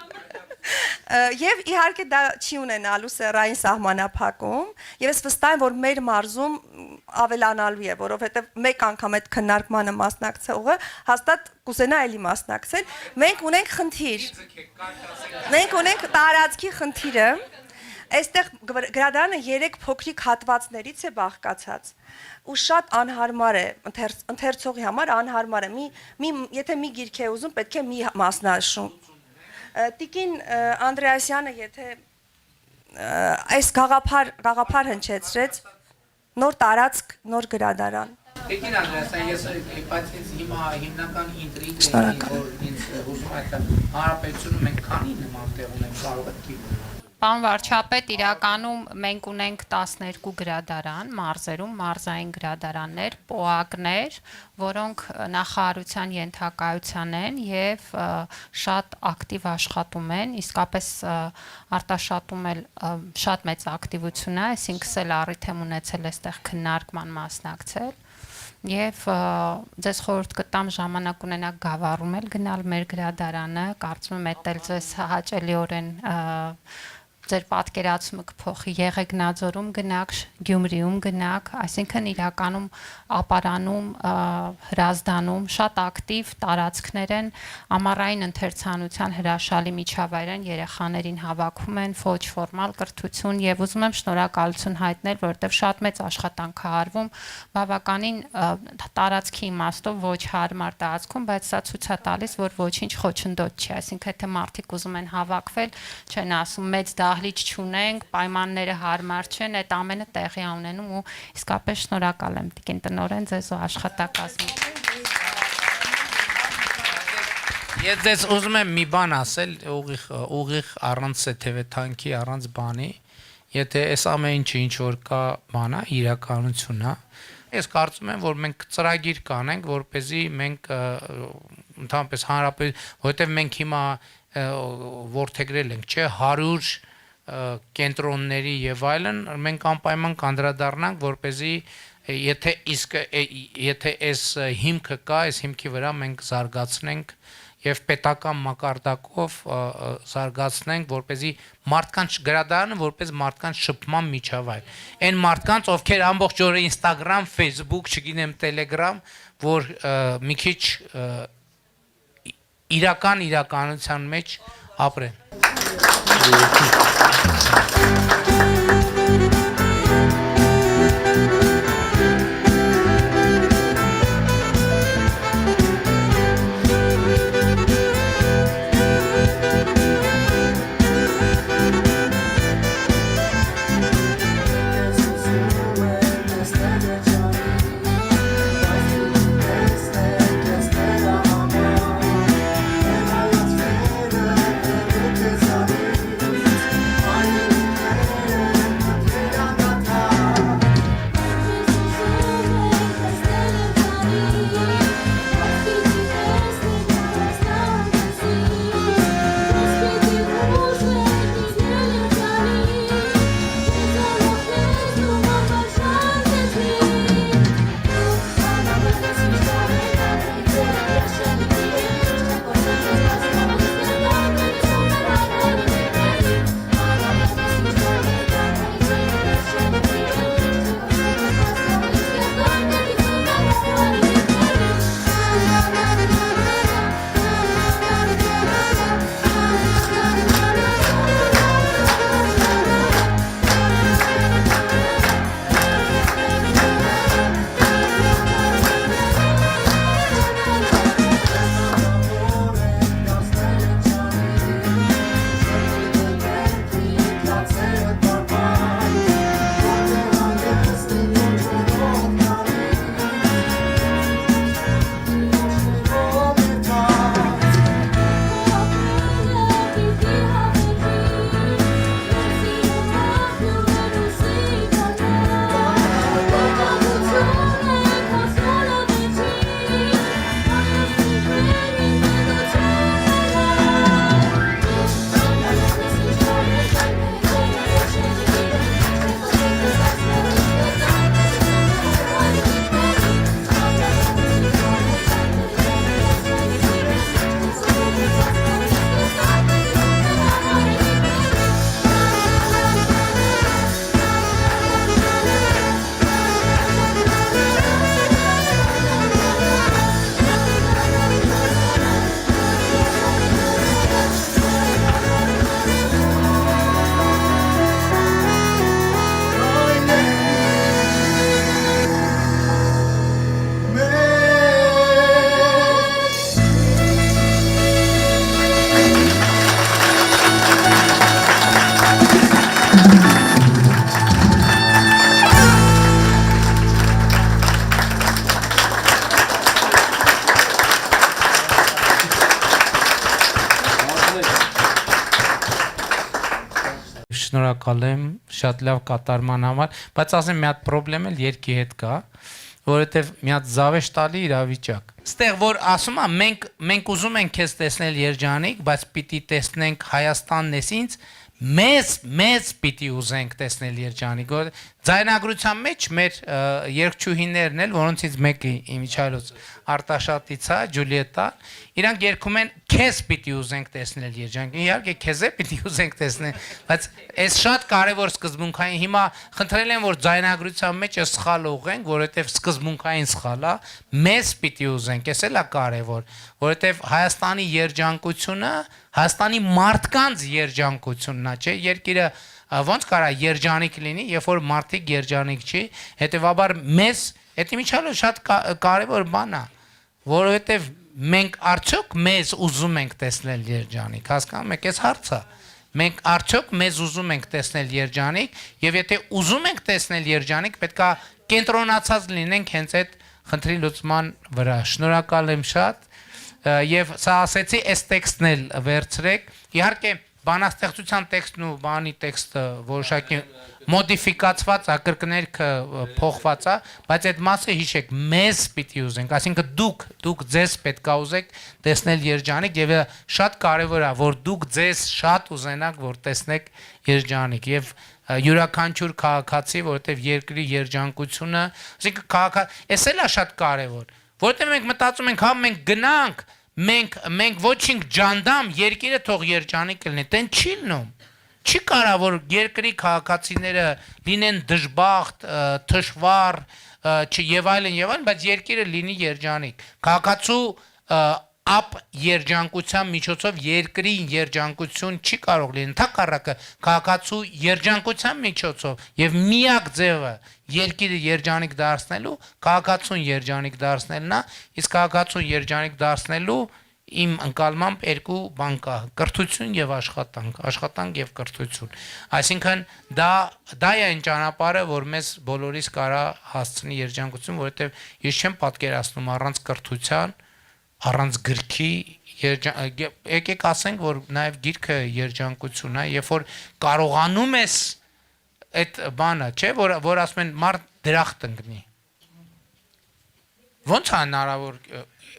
Եվ իհարկե դա չի ունենալու սեռային սահմանափակում եւ ես վստահ եմ որ մեր մարզում ավելանալու է որովհետեւ մեկ անգամ այդ քննարկմանը մասնակցողը հաստատ կուզենա էլի մասնակցել մենք ունենք խնդիր մենք ունենք տարածքի խնդիրը այստեղ գրադարանը 3 փոքրիկ հատվածներից է բաղկացած ու շատ անհարմար է ընթերցողի համար անհարմար է եթե մի գիրք է ուզում պետք է մի մասնաշուն Տիկին Անդրեասյանը եթե այս գաղափար հնչեցրեց նոր տարածք նոր գրադարան Տիկին Անդրեասյան ես բայց հիմա հիմնական ինտրիգը որ ինձ հուզում է հարաբերությունը մենք քանի նման տեղ ունենք կարող եք գիտել Պարոն վարչապետ, իրականում մենք ունենք 12 գրադարան, մարզերում, մարզային գրադարաններ, պոակներ, որոնք նախարարության ենթակայության են եւ շատ ակտիվ աշխատում են, իսկապես արտաշատում էլ շատ մեծ ակտիվություն է, այսինքն էլ առիթ եմ ունեցել այստեղ քննարկման մասնակցել Եվ ձեզ խորհուրդ կտամ ժամանակ ունենաք գավառում էլ գնալ մեր գրադարանը, կարծում եմ էդ էլ ձեզ հաճելիորեն ձեր պատկերացումը կփոխի Եղեգնաձորում գնաք, Գյումրիում գնաք, այսինքն իրականում ապարանում, հրազդանում շատ ակտիվ տարածքներ են, ամառային ընթերցանության հրաշալի միջավայր են, երեխաներին հավաքում են, ոչ ֆորմալ կրթություն եւ ուզում եմ շնորհակալություն հայտնել, որովհետեւ շատ մեծ աշխատանք է արվում, բավականին տարածքի իմաստով ոչ հարմար տարածքում, բայց սա ցույց է տալիս, որ ոչինչ խոչընդոտ չի, այսինքն եթե մարդիկ ուզում են հավաքվել, չեն ասում մեծ դահլիճ չունենք, պայմանները հարմար չեն, այդ ամենը տեղի է ունենում ու իսկապես շնորհակալ եմ Տիկին տնօրեն ձեզ ու աշխատակազմին։ Ես ձեզ ուզում եմ մի բան ասել, ուղիղ առանց սեթևեթանքի, առանց բանի, եթե այս ամեն ինչը ինչ որ կա բանա, իրականություն է, ես կարծում եմ, որ մենք ծրագիր կանենք, որպեսզի մենք ընդհանրապես հանրապետ, որովհետև մենք հիմա որդեգրել ենք, չէ, 100 կենտրոնների եւ այլն, մենք անպայման կանդրադառնանք, որպեսզի եթե այս հիմքը կա, այս հիմքի վրա մենք զարգացնենք եւ պետական մակարդակով զարգացնենք, որպեսզի մարդկանց գրադարանը որպես մարդկանց շփման միջավայր։ Այն մարդկանց, ովքեր ամբողջ օրը Instagram, Facebook, չգիտեմ, Telegram, որ մի քիչ իրականության մեջ ապրեն։ Շնորհակալ եմ շատ լավ կատարման համար, բայց ասեմ մի հատ խնդրեմ էլ երկի հետ կա, որովհետև մի հատ զավեշ տալի իրավիճակ։ Ստեղ որ ասում եմ մենք ուզում ենք քեզ տեսնել երջանիկ, բայց պիտի տեսնենք Հայաստանն ես ինձ մեծ պիտի ուզենք տեսնել երջանիկ։ Ձայնագրության մեջ մեր երգչուհիներն էլ, որոնցից մեկը Իմիջայլոց Արտաշատից է, Ջուլիետա, իրանք երգում են քեզ պիտի ուզենք տեսնել երջանիկ։ Իհարկե քեզ է պիտի ուզենք տեսնել, բայց այս շատ կարևոր սկզբունքային հիմա խնդրել եմ որ ձայնագրության մեջ սխալ ուղենք, որովհետև սկզբունքային սխալ է, մեզ պիտի ուզենք, էս էլ է կարևոր, որովհետև Հայաստանի երջանկությունը Հայաստանի մարդկանց երջանկությունն է, չէ՞, երկիրը ոնց կարա երջանիկ լինի, երբ որ մարդիկ երջանիկ չի, հետեւաբար մեզ այդ իմիջիալը շատ կարևոր բան է, որովհետև մենք արդյոք մեզ ուզում ենք տեսնել երջանիկ, հասկանում եք, այս հարցը։ Մենք արդյոք մեզ ուզում ենք տեսնել երջանիկ, եւ եթե ուզում ենք տեսնել երջանիկ, պետքա կենտրոնացած լինենք հենց այդ խնդրի լուծման վրա։ Շնորհակալ եմ շատ։ Եվ սա ասեցի, այս տեքստն էլ վերցրեք։ Իհարկե բանաստեղծության տեքստն ու բանի տեքստը որոշակի մոդիֆիկացված, ակրկներքը փոխված է, բայց այդ մասը հիշեք, մեզ պիտի ուզենք, այսինքն դուք ձեզ պետք է ուզեք տեսնել երջանիկ եւ շատ կարեւոր է, որ դուք ձեզ շատ ուզենաք, որ տեսնեք երջանիկ եւ յուրաքանչյուր քաղաքացի, որովհետեւ երկրի երջանկությունը, այսինքն էս էլ է շատ կարեւոր, որովհետեւ մենք մտածում ենք, հա մենք գնանք, մենք ոչինչ ջանդամ, երկիրը թող երջանիկ լինի, դեն չի լինում։ Չի կարա որ երկրի քաղաքացիները լինեն դժբախտ, թշվառ, եւ այլն, բայց երկիրը լինի երջանիկ։ Քաղաքացու ապ երջանկության միջոցով երկրի երջանկություն չի կարող լինել, ընդհակառակը քաղաքացու երջանկության միջոցով եւ միակ ձևը երկիրը երջանիկ դարձնելու քաղաքացուն երջանիկ դարձնելն է, իսկ քաղաքացուն երջանիկ դարձնելու իմ ընկալմամբ երկու բան կա՝ կրթություն եւ աշխատանք եւ կրթություն։ Այսինքն դա է այն ճանապարհը, որ մեզ բոլորիս կարա հասցնի երջանկություն, որովհետեւ ես չեմ պատկերացնում առանց կրթության, առանց գրքի եկեք ասենք, որ նաեւ գիրքը երջանկություն է, երբ որ կարողանում ես այդ բանը, չէ, որ ասում են մարդ դրախտ ընկնի։ Ոնց է հնարավոր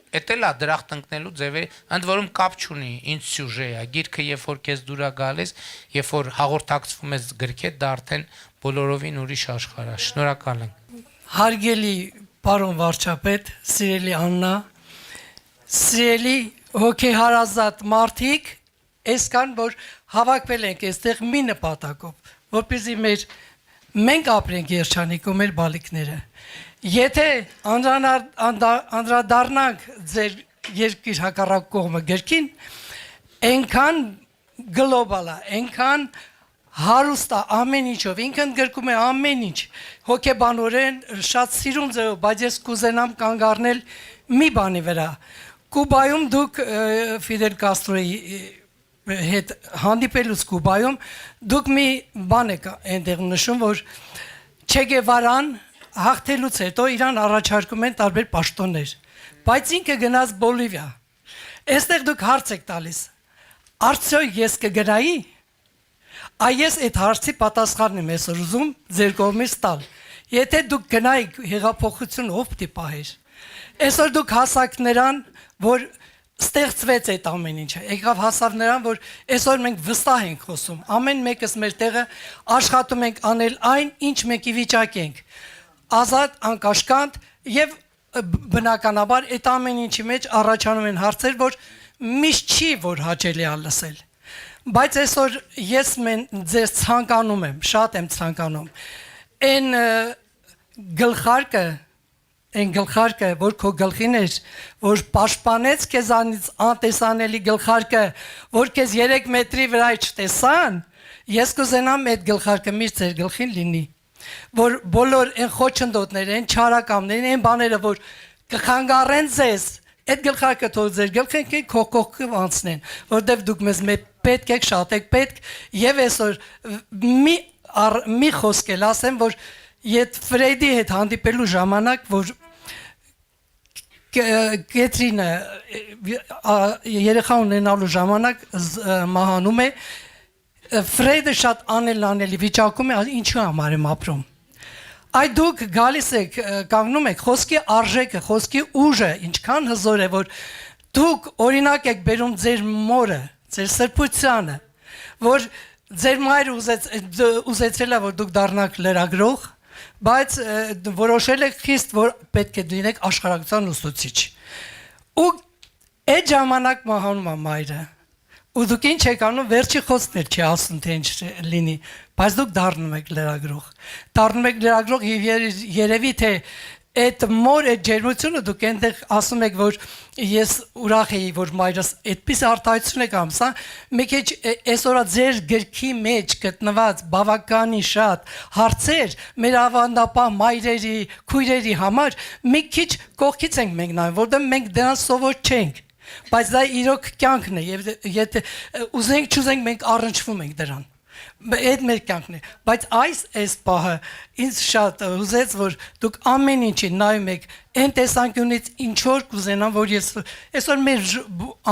Էդ էլ է դրախտ ընկնելու ձևերի, ընդ որում կապ չունի, ինչ սյուժե է, գիրքը երբ որ քեզ դուր է գալիս, երբ որ հաղորդակցվում ես գրքեդ, դա արդեն բոլորովին ուրիշ աշխարհ է։ Շնորհակալ եմ։ Հարգելի պարոն վարչապետ, սիրելի Աննա, սիրելի հոգեհարազատ մարդիկ, այսքան որ հավաքվել ենք այստեղ մի նպատակով, որպեսզի մենք ապրենք երջանիկ ու մեր բալիկները։ Եթե անդրադառնանք ձեր երկիր հակառակ կողմը գրքին, այնքան գլոբալ է, այնքան հարուստ է ամեն ինչով, ինքն գրքում է ամեն ինչ, հոգեբանորեն շատ սիրուն ձևով, բայց ես կուզենամ կանգ առնել մի բանի վրա։ Կուբայում դուք Ֆիդել Կաստրոյի հետ հանդիպելուց Կուբայում դուք մի բան եք այնտեղ նշում, որ Չե Գևարան հաղթելուց հետո իրան առաջարկում են տարբեր պաշտոններ, բայց ինքը գնաց Բոլիվիա։ Այստեղ դուք հարց եք տալիս. արդյոք ես կգնայի։ Այս այդ հարցի պատասխանն եմ այսօր ուզում ձեր կողմից տալ։ Եթե դուք գնայիք հեղափոխություն ով պիտի պահեր։ Այսօր դուք հասաք նրան, որ ստեղծվեց այդ ամեն ինչը։ Եկավ հասավ նրան, որ այսօր մենք վստահ ենք խոսում։ Ամեն մեկս մեր տեղը աշխատում ենք անել այն, ինչ մենք ի վիճակ ենք։ Ազատ, անկաշկանդ եւ բնականաբար այդ ամեն ինչի մեջ առաջանում են հարցեր, որ միշտ չի որ հաճելի է լսել։ Բայց այսօր ես ձեզ ցանկանում եմ, շատ եմ ցանկանում այն գլխարկը, որ քո գլխին էր, որ պաշտպանեց քեզանից անտեսանելի գլխարկը, որ քեզ 3 մետրի վրա չտեսան, ես կուզենամ այդ գլխարկը միշտ ձեր գլխին լինի, որ բոլոր այն խոչընդոտները, այն չարակամները, այն բաները, որ կխանգարեն ձեզ, այդ գլխարկը թող ձեր գլխին կողքով անցնեն, որտեվ դուք մեզ պետք եք, շատ եք պետք, եւ այսօր մի խոսք էլ ասեմ, որ Ետ Ֆրեյդի հետ հանդիպելու ժամանակ, որ Կետրինը երեխա ունենալու ժամանակ մահանում է, Ֆրեյդը շատ անելի վիճակում է, ինչու համար եմ ապրում։ Այդ դուք գալիս եք, կանգնում եք, խոսքի արժեքը, խոսքի ուժը, ինչքան հզոր է, որ դուք օրինակ եք բերում ձեր մորը, ձեր սրբությանը, որ ձեր մայրը ուզեցել է, որ դուք դառնաք լրագրող, բայց որոշել եք խիստ, որ պետք է լինեք աշխարհակցության ուսուցիչ։ Ու այդ ժամանակ մահանում է մայրը։ Ու դուք ինչ եք անում, վերջի խոսքն չի ասում, թե ինչ լինի, բայց դուք դառնում եք լրագրող։ Դառնում եք լրագրող եւ երևի թե այդ մոր այդ ջերմությունը դուք այնտեղ ասում եք, որ ես ուրախ եի, որ մայրս այդպես արտահայտություն եք անում, սա մի քիչ այսօր ձեր գրքի մեջ գտնված բավականին շատ հարցեր մեր ավանդապահ մայրերի, քույրերի համար մի քիչ կողքից ենք մենք նայում, որտեղ մենք դրանց սովոր չենք, բայց դա իրոք կյանքն է եւ եթե ուզենք չուզենք մենք առնչվում ենք դրան։ Այդ մեր կյանքն է, բայց այս պահը ինձ շատ հուզեց, որ դուք ամեն ինչի նայում եք այն տեսանկյունից ինչ որ կուզենամ, որ ես այսօր մեր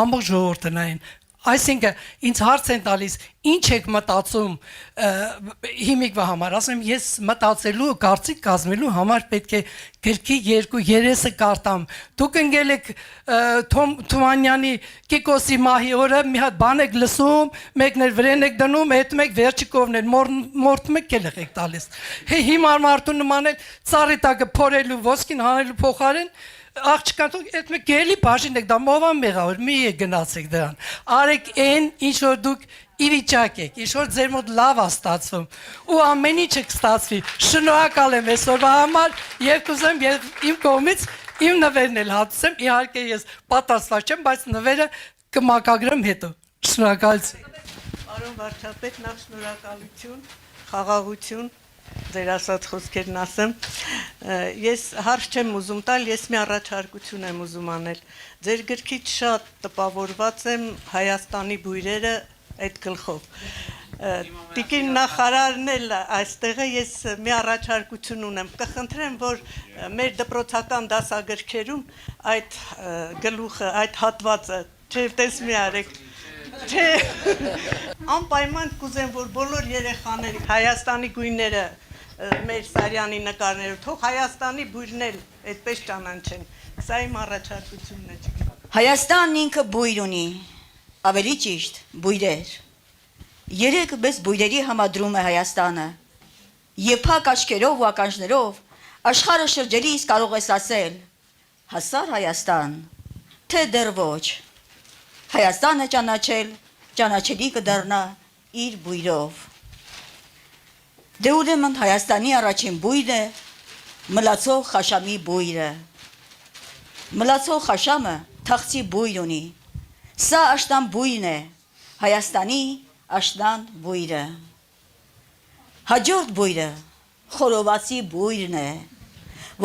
ամբողջ ժողովուրդը նայեն։ Այսինքն ինձ հարց են տալիս, ինչ եք մտածում հիմիկվա համար, ասում եմ, ես մտածելու, կարծիք կազմելու համար պետք է գրքի 2-3 կարտամ։ Դուք ընկել եք Թումանյանի Կիկոսի մահի օրը մի հատ բան եք լսում, մեկն էլ վրեն եք դնում, հետո մեկ վերջի կողմն էլ մորթում եք կելեղ եք տալիս։ Հիմար մարդու նման էլ ծառի տակը փորելու, ոսկին հանելու փոխարեն աղջկան դուք այդ մեկ գելի բաժին եք դա մովան մեղավոր մի գնացեք դրան արեք այն ինչ որ դուք ի վիճակ եք ինչ որ ձեր մոտ լավ է ստացվում ու ամեն ինչը կստացվի շնորհակալ եմ այսօրվա համար եւ կուզեմ եւ իմ կողմից իմ նվերն էլ հատուցեմ իհարկե ես պատասխան չեմ բայց նվերը կմակագրեմ հետո շնորհակալություն Պարոն վարչապետ նախ շնորհակալություն խաղաղություն ձեր ասած խոսքերն ասեմ ես հարց չեմ ուզում տալ ես մի առաջարկություն եմ ուզում անել ձեր գրքից շատ տպավորված եմ Հայաստանի բույրերը այդ գլխով Տիկին նախարարն էլ այստեղ է ես մի առաջարկություն ունեմ կխնդրեմ որ մեր դպրոցական դասագրքերում այդ գլուխը այդ հատվածը չտես մի արեք Չէ անպայման կուզեմ որ բոլոր երեխաները Հայաստանի գույները մեր Սարյանի նկարներով թող Հայաստանի բույրն էլ այդպես ճանաչեն սա իմ առաջարկությունն է Հայաստանն ինքը բույր ունի ավելի ճիշտ բույրեր երեք բես բույրերի համադրում է Հայաստանը եւ փակ աչքերով ու ականջներով աշխարհը շրջելիս կարող ես ասել հասար Հայաստան թե դեռ ոչ Հայաստանը ճանաչելի կդառնա իր բույրով Դե ուրեմն Հայաստանի առաջին բույրը մլացող խաշամի բույրը Մլացող խաշամը թախծի բույր ունի Սա աշտան բույրն է Հայաստանի աշտան բույրը Հաջորդ բույրը խորովածի բույրն է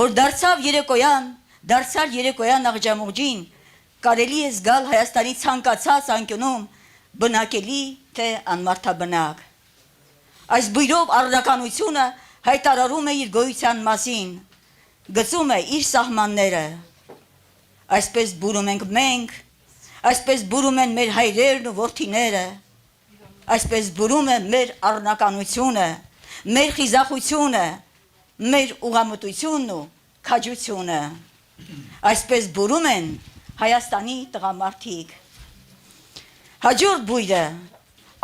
որ դարձալ երեկոյան աղջամուղջին կարելի է զգալ Հայաստանի ցանկացած անկյունում բնակելի թե անմարդաբնակ Այս բույրով առնականությունը հայտարարում է իր գոյության մասին, գծում է իր սահմանները, այսպես բուրում ենք մենք, այսպես բուրում են մեր հայրերն ու որդիները, այսպես բուրում է մեր առնականությունը, մեր խիզախությունը, մեր ուղղամտությունն ու քաջությունը, այսպես բուրում են Հայաստանի տղամարդիկ։ Հաջորդ բույրը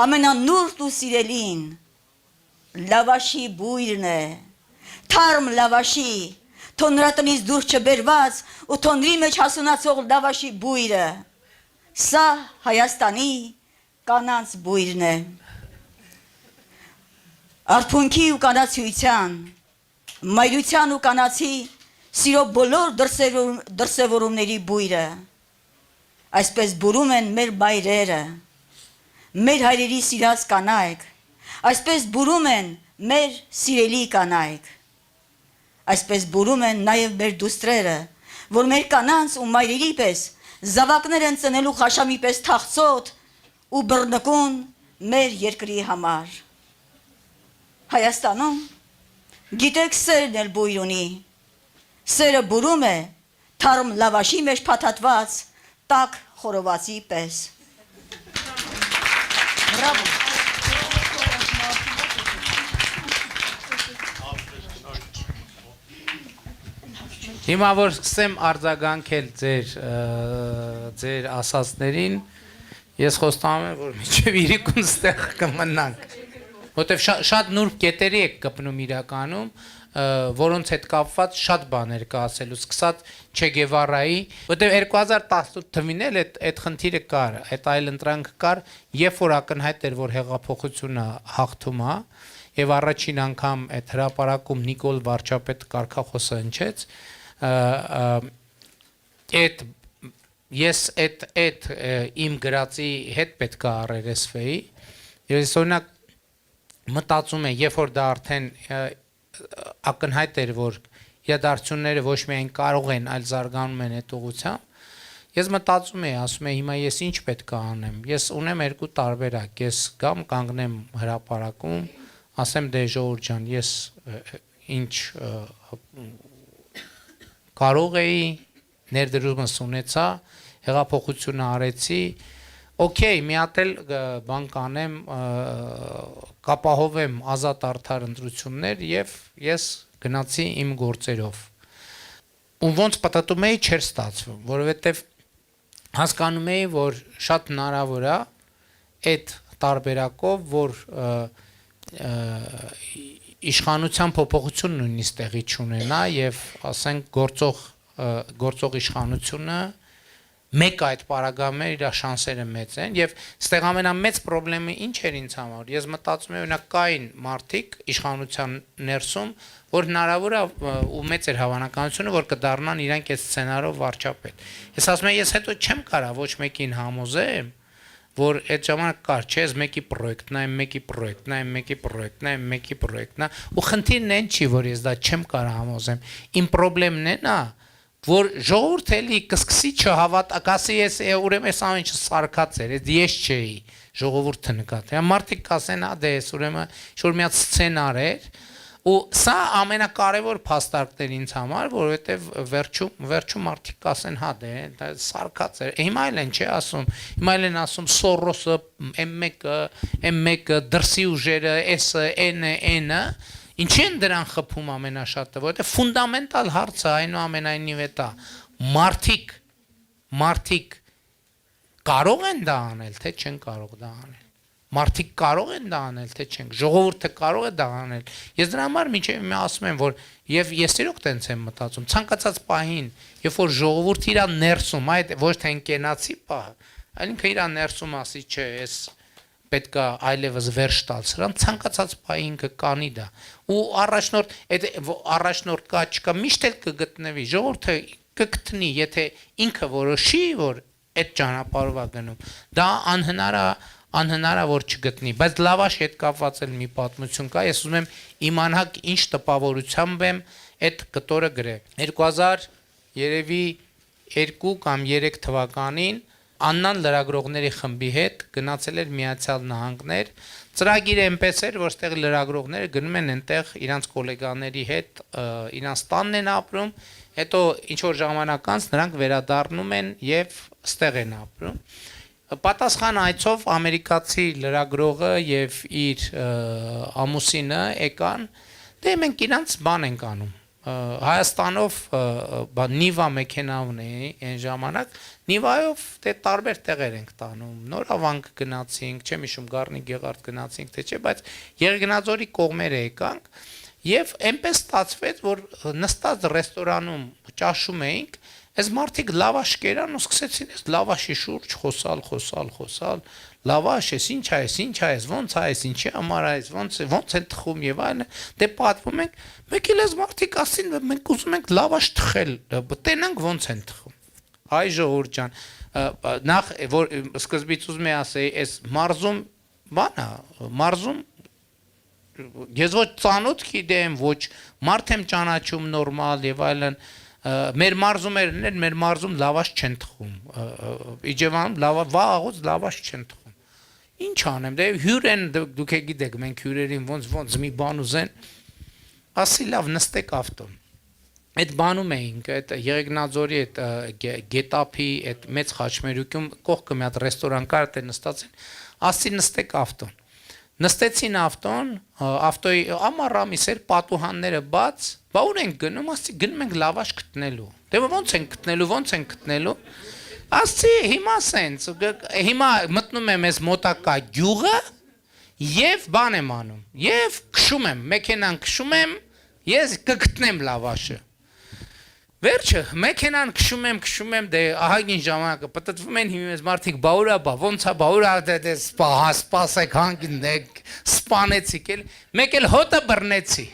ամենանուրդ ու սիրելին լավաշի բույրն է, թարմ լավաշի, թոնրատնից դուրս չբերված ու թոնրի մեջ հասունացող լավաշի բույրը, սա Հայաստանի կանանց բույրն է, արփունքի ու կանացիության, մայրության ու կանացի սիրո բոլոր դրսևորումների բույրը, այսպես բուրում են մեր մայրերը, մեր հայրերի սիրած կանայք, Այսպես բուրում են մեր սիրելի կանայք, այսպես բուրում են նաև մեր դուստրերը, որ մեր կանանց ու մայրերի պես զավակներ են ծնելու խաշամի պես թախծոտ ու բռնկուն մեր երկրի համար։ Հայաստանում գիտեք սերն էլ բույր ունի, սերը բուրում է թարմ լավաշի մեջ փաթաթված տաք խորովածի պես։ Բրավո։ Հիմա որ սկսեմ արձագանքել ձեր ասածներին, ես խոստանում եմ, որ մինչև իրիկուն ստեղ կմնանք։ Որտեվ շատ նուրբ կետերի եք կպնում իրականում, որոնց հետ կապված շատ բաներ կա ասելու, սկսած Չե Գևարայի, որտեվ 2018 թվին էլ այդ խնդիրը կար, այդ այլ ընտրանքը կար, երբ որ ակնհայտ էր, որ հեղափոխությունը հաղթում է, եւ առաջին անգամ այդ հրապարակում Նիկոլ Վարչապետ կարգախոսը հնչեց, ես այդ իմ գրածի հետ պետք է առերեսվեի, ես օրինակ մտածում եմ, երբ որ դա արդեն ակնհայտ էր, որ իրադարձությունները ոչ միայն կարող են, այլ զարգանում են այդ ուղղությամբ, ես մտածում եմ, ասում եմ, հիմա ես ինչ պետք է անեմ, ես ունեմ երկու տարբերակ, ես գամ կանգնեմ հրապարակում, ասեմ դե ժողովուրդ ջան, ես ինչ կարող էի, ներդրումս ունեցա, հեղափոխությունը արեցի, օքեյ, մի հատ էլ բան կանեմ, կապահովեմ ազատ արդար ընտրություններ եւ ես գնացի իմ գործերով։ Ու ոնց պատտում էի չէր ստացվում, որովհետեւ հասկանում էի, որ շատ հնարավոր է այդ տարբերակով, որ իշխանության փոփոխություն նույնիսկ տեղի չունենա եւ ասենք գործող իշխանությունը մեկ այդ պարագայում իր շանսերը մեծ են եւ ստեղ ամենամեծ խնդրեմը ինչ էր ինձ համար ես մտածում եմ օրինակ կային մարդիկ իշխանության ներսում որ հնարավոր է ու մեծ էր հավանականությունը որ կդառնան իրանք այդ սցենարով վարչապետ ես ասում եմ ես հետո չեմ կարա ոչ մեկին համոզեմ որ այդ ժամանակ կար չէ ես մեկի պրոյեկտն եմ մեկի պրոյեկտն եմ մեկի պրոյեկտն եմ մեկի պրոյեկտն է ու խնդիրն այն չի որ ես դա չեմ կարա համոզեմ իմ խնդրեմն է նա որ ժողովուրդ էլի կսկսի չհավատա, կասի ես ուրեմն այս ամեն ինչը սարկած էր, ես չէի, ժողովուրդը նկատի։ Մարդիկ կասեն, դե ես ուրեմն շուտ մի հատ սցենար էր, ու սա ամենակարևոր փաստարկներ ինձ համար, որովհետև վերջում մարդիկ կասեն, դե դա սարկած էր։ Հիմա էլ են չէ ասում, հիմա էլ են ասում Սորոսը, M1-ը, դրսի ուժերը, S-ը, N-ը, Ինչի են դրան խփում ամենաշատը, որովհետև ֆունդամենտալ հարցը այնուամենայնիվ է դա մարդիկ կարող են դա անել, թե չեն կարող դա անել։ Մարդիկ կարող են դա անել, թե չեն։ Ժողովուրդը կարող է դա անել։ Ես դրա համար մինչև մի ասում եմ, որ եւ ես իրոք տենց եմ մտածում, ցանկացած պահին, երբ որ ժողովուրդը իր ներսում, այդ ոչ թե ընկենացի պահ, այլ ինքը իր ներսում ասի, չէ, ես պետք է այլևս վերջ տալ սրան, ցանկացած պահին կկանի դա։ Ու առաջնորդ կա չկա, միշտ էլ կգտնվի, ժողովուրդը կգտնի, եթե ինքը որոշի, որ այդ ճանապարհով է գնում, դա անհնար է որ չգտնի, բայց լավաշ հետ կապված էլ մի պատմություն կա, ես ուզում եմ իմանալ ինչ տպավորությամբ եմ այդ կտորը գրել։ 2000 երևի 2 կամ 3 թվականին Աննան լրագրողների խմբի հետ գնացել էր Միացյալ Նահանգներ, ծրագիրը այնպես էր, որ ստեղ լրագրողները գնում են այնտեղ իրանց գոլեգաների հետ, իրանց տանն են ապրում, հետո ինչ որ ժամանակ անց նրանք վերադառնում են եւ ստեղ են ապրում։ Պատասխան այցով ամերիկացի լրագրողը եւ իր ամուսինը եկան, դե մենք իրանց բան ենք անում։ Հայաստանով Նիվա մեքենա ունեի այն ժամանակ Նիվայով դե տարբեր տեղեր ենք տանում Նորավանք գնացինք չեմ հիշում Գառնի Գեղարդ գնացինք թե չէ բայց Եղեգնաձորի կողմերը եկանք եւ այնպես ստացվեց որ նստած ռեստորանում ճաշում էինք այս մարդիկ լավաշ կերան ու սկսեցին այս լավաշի շուրջ խոսալ լավաշ է ինչ է ոնց է ինչի համար է ոնց են թխում եւ այլն դե պատվում ենք մեկ էլ այս մարդիկ ասին մենք ուզում ենք լավաշ թխել տենանք ոնց են թխում հայ ժողովուրդ ջան նախ որ սկզբից ուզում եմ ասեի այս մարզում բանա մարզում ես ոչ ծանոթ գիտեմ ոչ մարդ եմ ճանաչում նորմալ եւ այլն մեր մարզումներն մեր մարզում լավաշ չեն թխում իջևանում վաղուց լավաշ չեն թխում ինչ անեմ դե հյուր են դուք գիտեք մենք հյուրերին ոնց մի բան ուզեն ասի լավ նստեք ավտոն այդ բանում էինք այդ Եղեգնաձորի այդ գետափի այդ մեծ խաչմերուկում կողքը մի հատ ռեստորան կար դե նստած են ասի նստեք ավտոն նստեցին ավտոյի ամառամիս էր պատուհանները բաց, բա ուր ենք գնում, ասի գնում ենք լավաշ գտնելու։ Դե ո՞նց ենք գտնելու։ Ասի հիմա սենց, հիմա մտնում եմ ես մոտակա գյուղը եւ բան եմ անում, եւ քշում եմ, մեքենան քշում եմ, ես կգտնեմ լավաշը։ Վերջը, մեքենան քշում եմ, դե ահագին ժամանակը պտտվում են հիմնես մարդիկ բաուրա, ոնց է բաուրա, դե սպասեք հանգնեք, սպանեցիք էլ, մեկ էլ հոտը բռնեցի,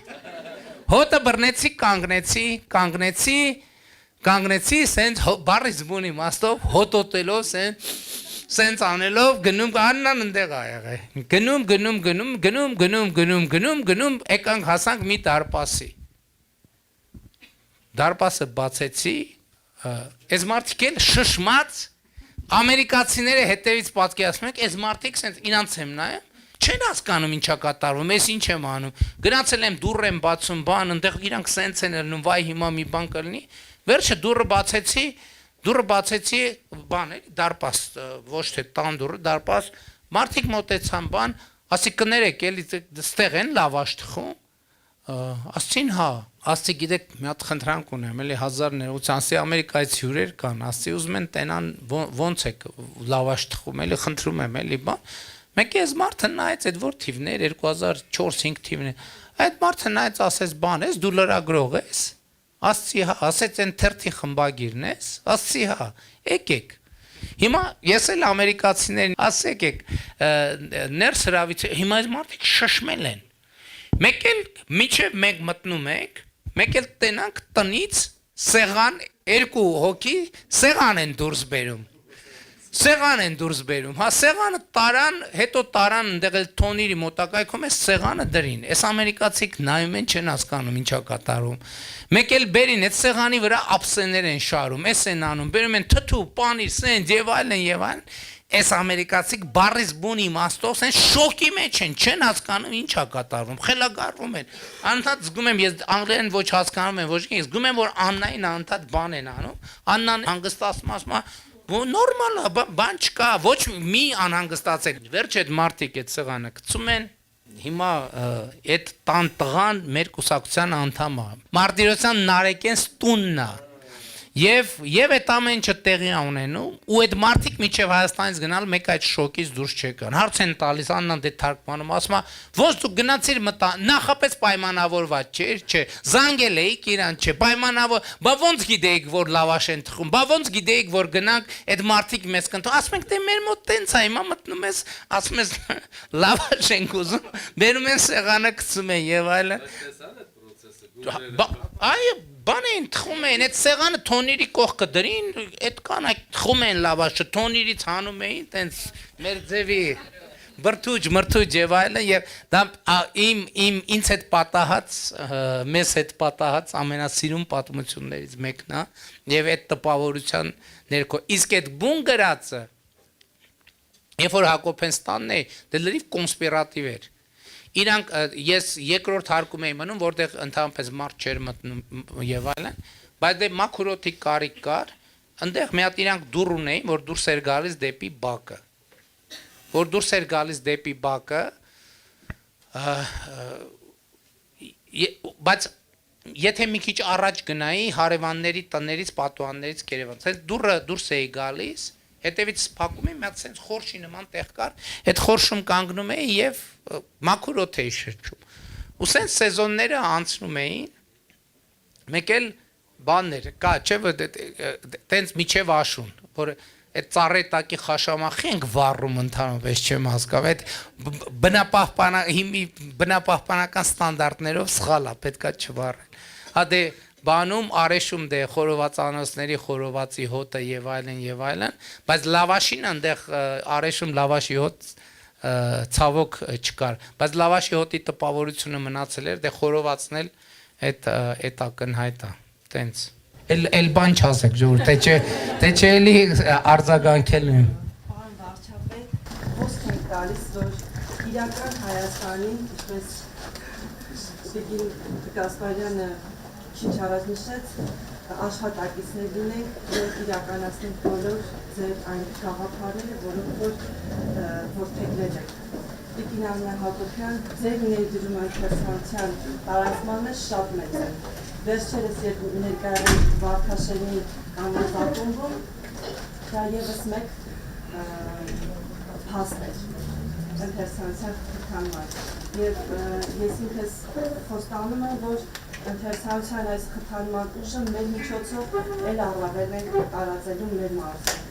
կանգնեցի, սենց բարի զբունի մաստով, հոտոտելով, սենց անելով, գնում, աննան ընդեղ աղեղ է, գնում, եկանք հասանք մի դարպասի։ Դարպասը բացեցի, այս մարդիկ էլ շշմած, ամերիկացիները հետևից պատկերացնում եք, այս մարդիկ սենց իրանց եմ նայում, չեն հասկանում ինչա կատարվում, ես ինչ եմ անում, գնացել եմ դուռ եմ բացում բան, ընդեղ իրանք սենց են ելնում, վայ հիմա մի բան կլինի, վերջը դուռը բացեցի, բան էլի, դարպաս, ոչ թե տան դուռը, դարպաս, մարդիկ մոտեցան բան, ասի կներեք էլի, ստեղ են լավաշ թխում, ասցին հա, ասցի գիտեք մի հատ խնդրանք ունեմ, էլի 1980 Ամերիկայից հյուրեր կան, ասցի ուզում են տենան ոնց եք լավաշ թխում, էլի խնդրում եմ, էլի բան, մեկ էս մարդը նայեց այդ որ թիվներ 2004-5 թիվներ, այդ մարդը նայեց ասեց բան ես, դու լրագրող ես, ասցի հա, ասեց են թերթի խմբագիրն ես, ասցի հա, եկեք, հիմա ես էլ ամերիկացիներին ասեք եք, ներս հրավից, հիմա այս մարդիկ շշմել են, մեկ էլ միջև մեկ մտնում եք, մեկ էլ տենանք տնից սեղան, երկու հոգի սեղան են դուրս բերում, հա սեղանը տարան, հետո տարան ընդեղ էլ թոնիրի մոտակայքում ես սեղանը դրին, ես ամերիկացիք նայում են չեն հասկանում ինչա կատարում, մեկ էլ բերին, այդ սեղանի վրա ապսեներ են շարում, ես են անում, բերում են թթու, պանիր, սենց եւ այլն, Այս ամերիկացիք բարիս բուն իմաստով են շոկի մեջ են, չեն հասկանում ինչա կատարվում, խելագարվում են, անընդհատ զգում եմ, ես անգլերեն ոչ հասկանում եմ, ոչ ես զգում եմ, որ Աննային անընդհատ բան են անում, Աննան հանգստացում ասում է, նորմալ է, բան չկա, ոչ մի անհանգստացեք, վերջ այդ մարդիկ այդ սեղանը գցում են, հիմա այդ տան տղան մեր կուսակցության անդամ է, Մարտիրոսյան Նարեկենս տունն է, Եվ այդ ամեն ինչը տեղի ունենում ու այդ մարդիկ միջև Հայաստանից գնալ մեկ այդ շոկից դուրս չեկան հարց են տալիս Աննան դե թարգմանում ասում է ոնց դու գնացիր մտա նախապես պայմանավորված չէ զանգել էիք իրան չէ պայմանավոր բա ոնց գիտեիք որ լավաշ են թխում բա ոնց գիտեիք որ գնանք այդ մարդիկ մեզ կընթ ասում ենք դե մեր մոտ տենց է հիմա մտնում ես ասում ես լավաշ ենք ուզում բերում են սեղանը գցում են եւ այլն այ բան են թխում են, այդ սեղանը թոնիրի կողքը դրին, այդ կանայք թխում են լավաշը, թոնիրից հանում էին, տենց մեր ձևի բրթուջ եւ այլն եւ դա ինձ հետ պատահած, մեզ հետ պատահած ամենասիրուն պատմություններից մեկն է եւ այդ տպավորության ներքո իսկ այդ բուն գրածը երբ որ Հակոբենստանն է դե լրիվ կոնսպիրատիվ էր Իրանք ես երկրորդ հարկում էի մնում, որտեղ ընդհանրապես մարդ չէր մտնում եւ այլն, բայց դե մաքրոթի կարիք կար, այնտեղ մի հատ իրանք դուռ ունեին, որ դուրս էր գալիս դեպի բակը։ Որ դուրս էր գալիս դեպի բակը, բայց եթե մի քիչ առաջ գնայի հարևանների տներից, պատուհաններից Երևան, այդ դուռը դուրս էի գալիս Հետևից սփակում եմ, մի հատ sense խորշի նման տեղ կար, այդ խորշում կանգնում էի եւ մաքուր օդ էի շրջում։ Ու sense սեզոնները անցնում էին, մեկ էլ բաններ կա, չէ՞ տենց միջև աշուն, որ այդ ծառի տակի խաշամախի ենք վառում ընդհանրապես չեմ հասկանում, այդ բնապահպանական ստանդարտներով սխալ է, պետքա չվառել։ Հա դե Բանում արեշում դե խորովածանոցների խորովածի հոտը եւ այլն, բայց լավաշին այնտեղ արեշում լավաշի հոտ ցավոք չկար, բայց լավաշի հոտի տպավորությունը մնացել էր, դե խորովածն էլ այդ ակնհայտ է, տենց։ Էլ բան չասեք ժողովուրդ, թե չէ էլի արձագանքել եմ։ Պարոն վարչապետ, ոսկ ենք տալիս, որ իրական Հայաստանին, ինչպես Սիգին Գասպարյանը Քիչ առաջ նշեց, աշխատակիցներ լինենք եւ իրականացնենք բոլոր ձեր այն գաղափարները, որոնք որ թեկնել եք։ Տիկին Աննա Հակոբյան, ձեր ներդրումը ընթերցանության տարածմանը շատ մեծ է։ Վերջերս երբ ներկայացան Վարդաշենի համազատումում, դա ևս մեկ փաստ էր ընթերցանության խթանման։ Եվ ես ինքս խոստանում եմ, որ ընթերցանության այս խթանման ուժը մեր միջոցով էլ առավել ենք տարածելու մեր մարզը։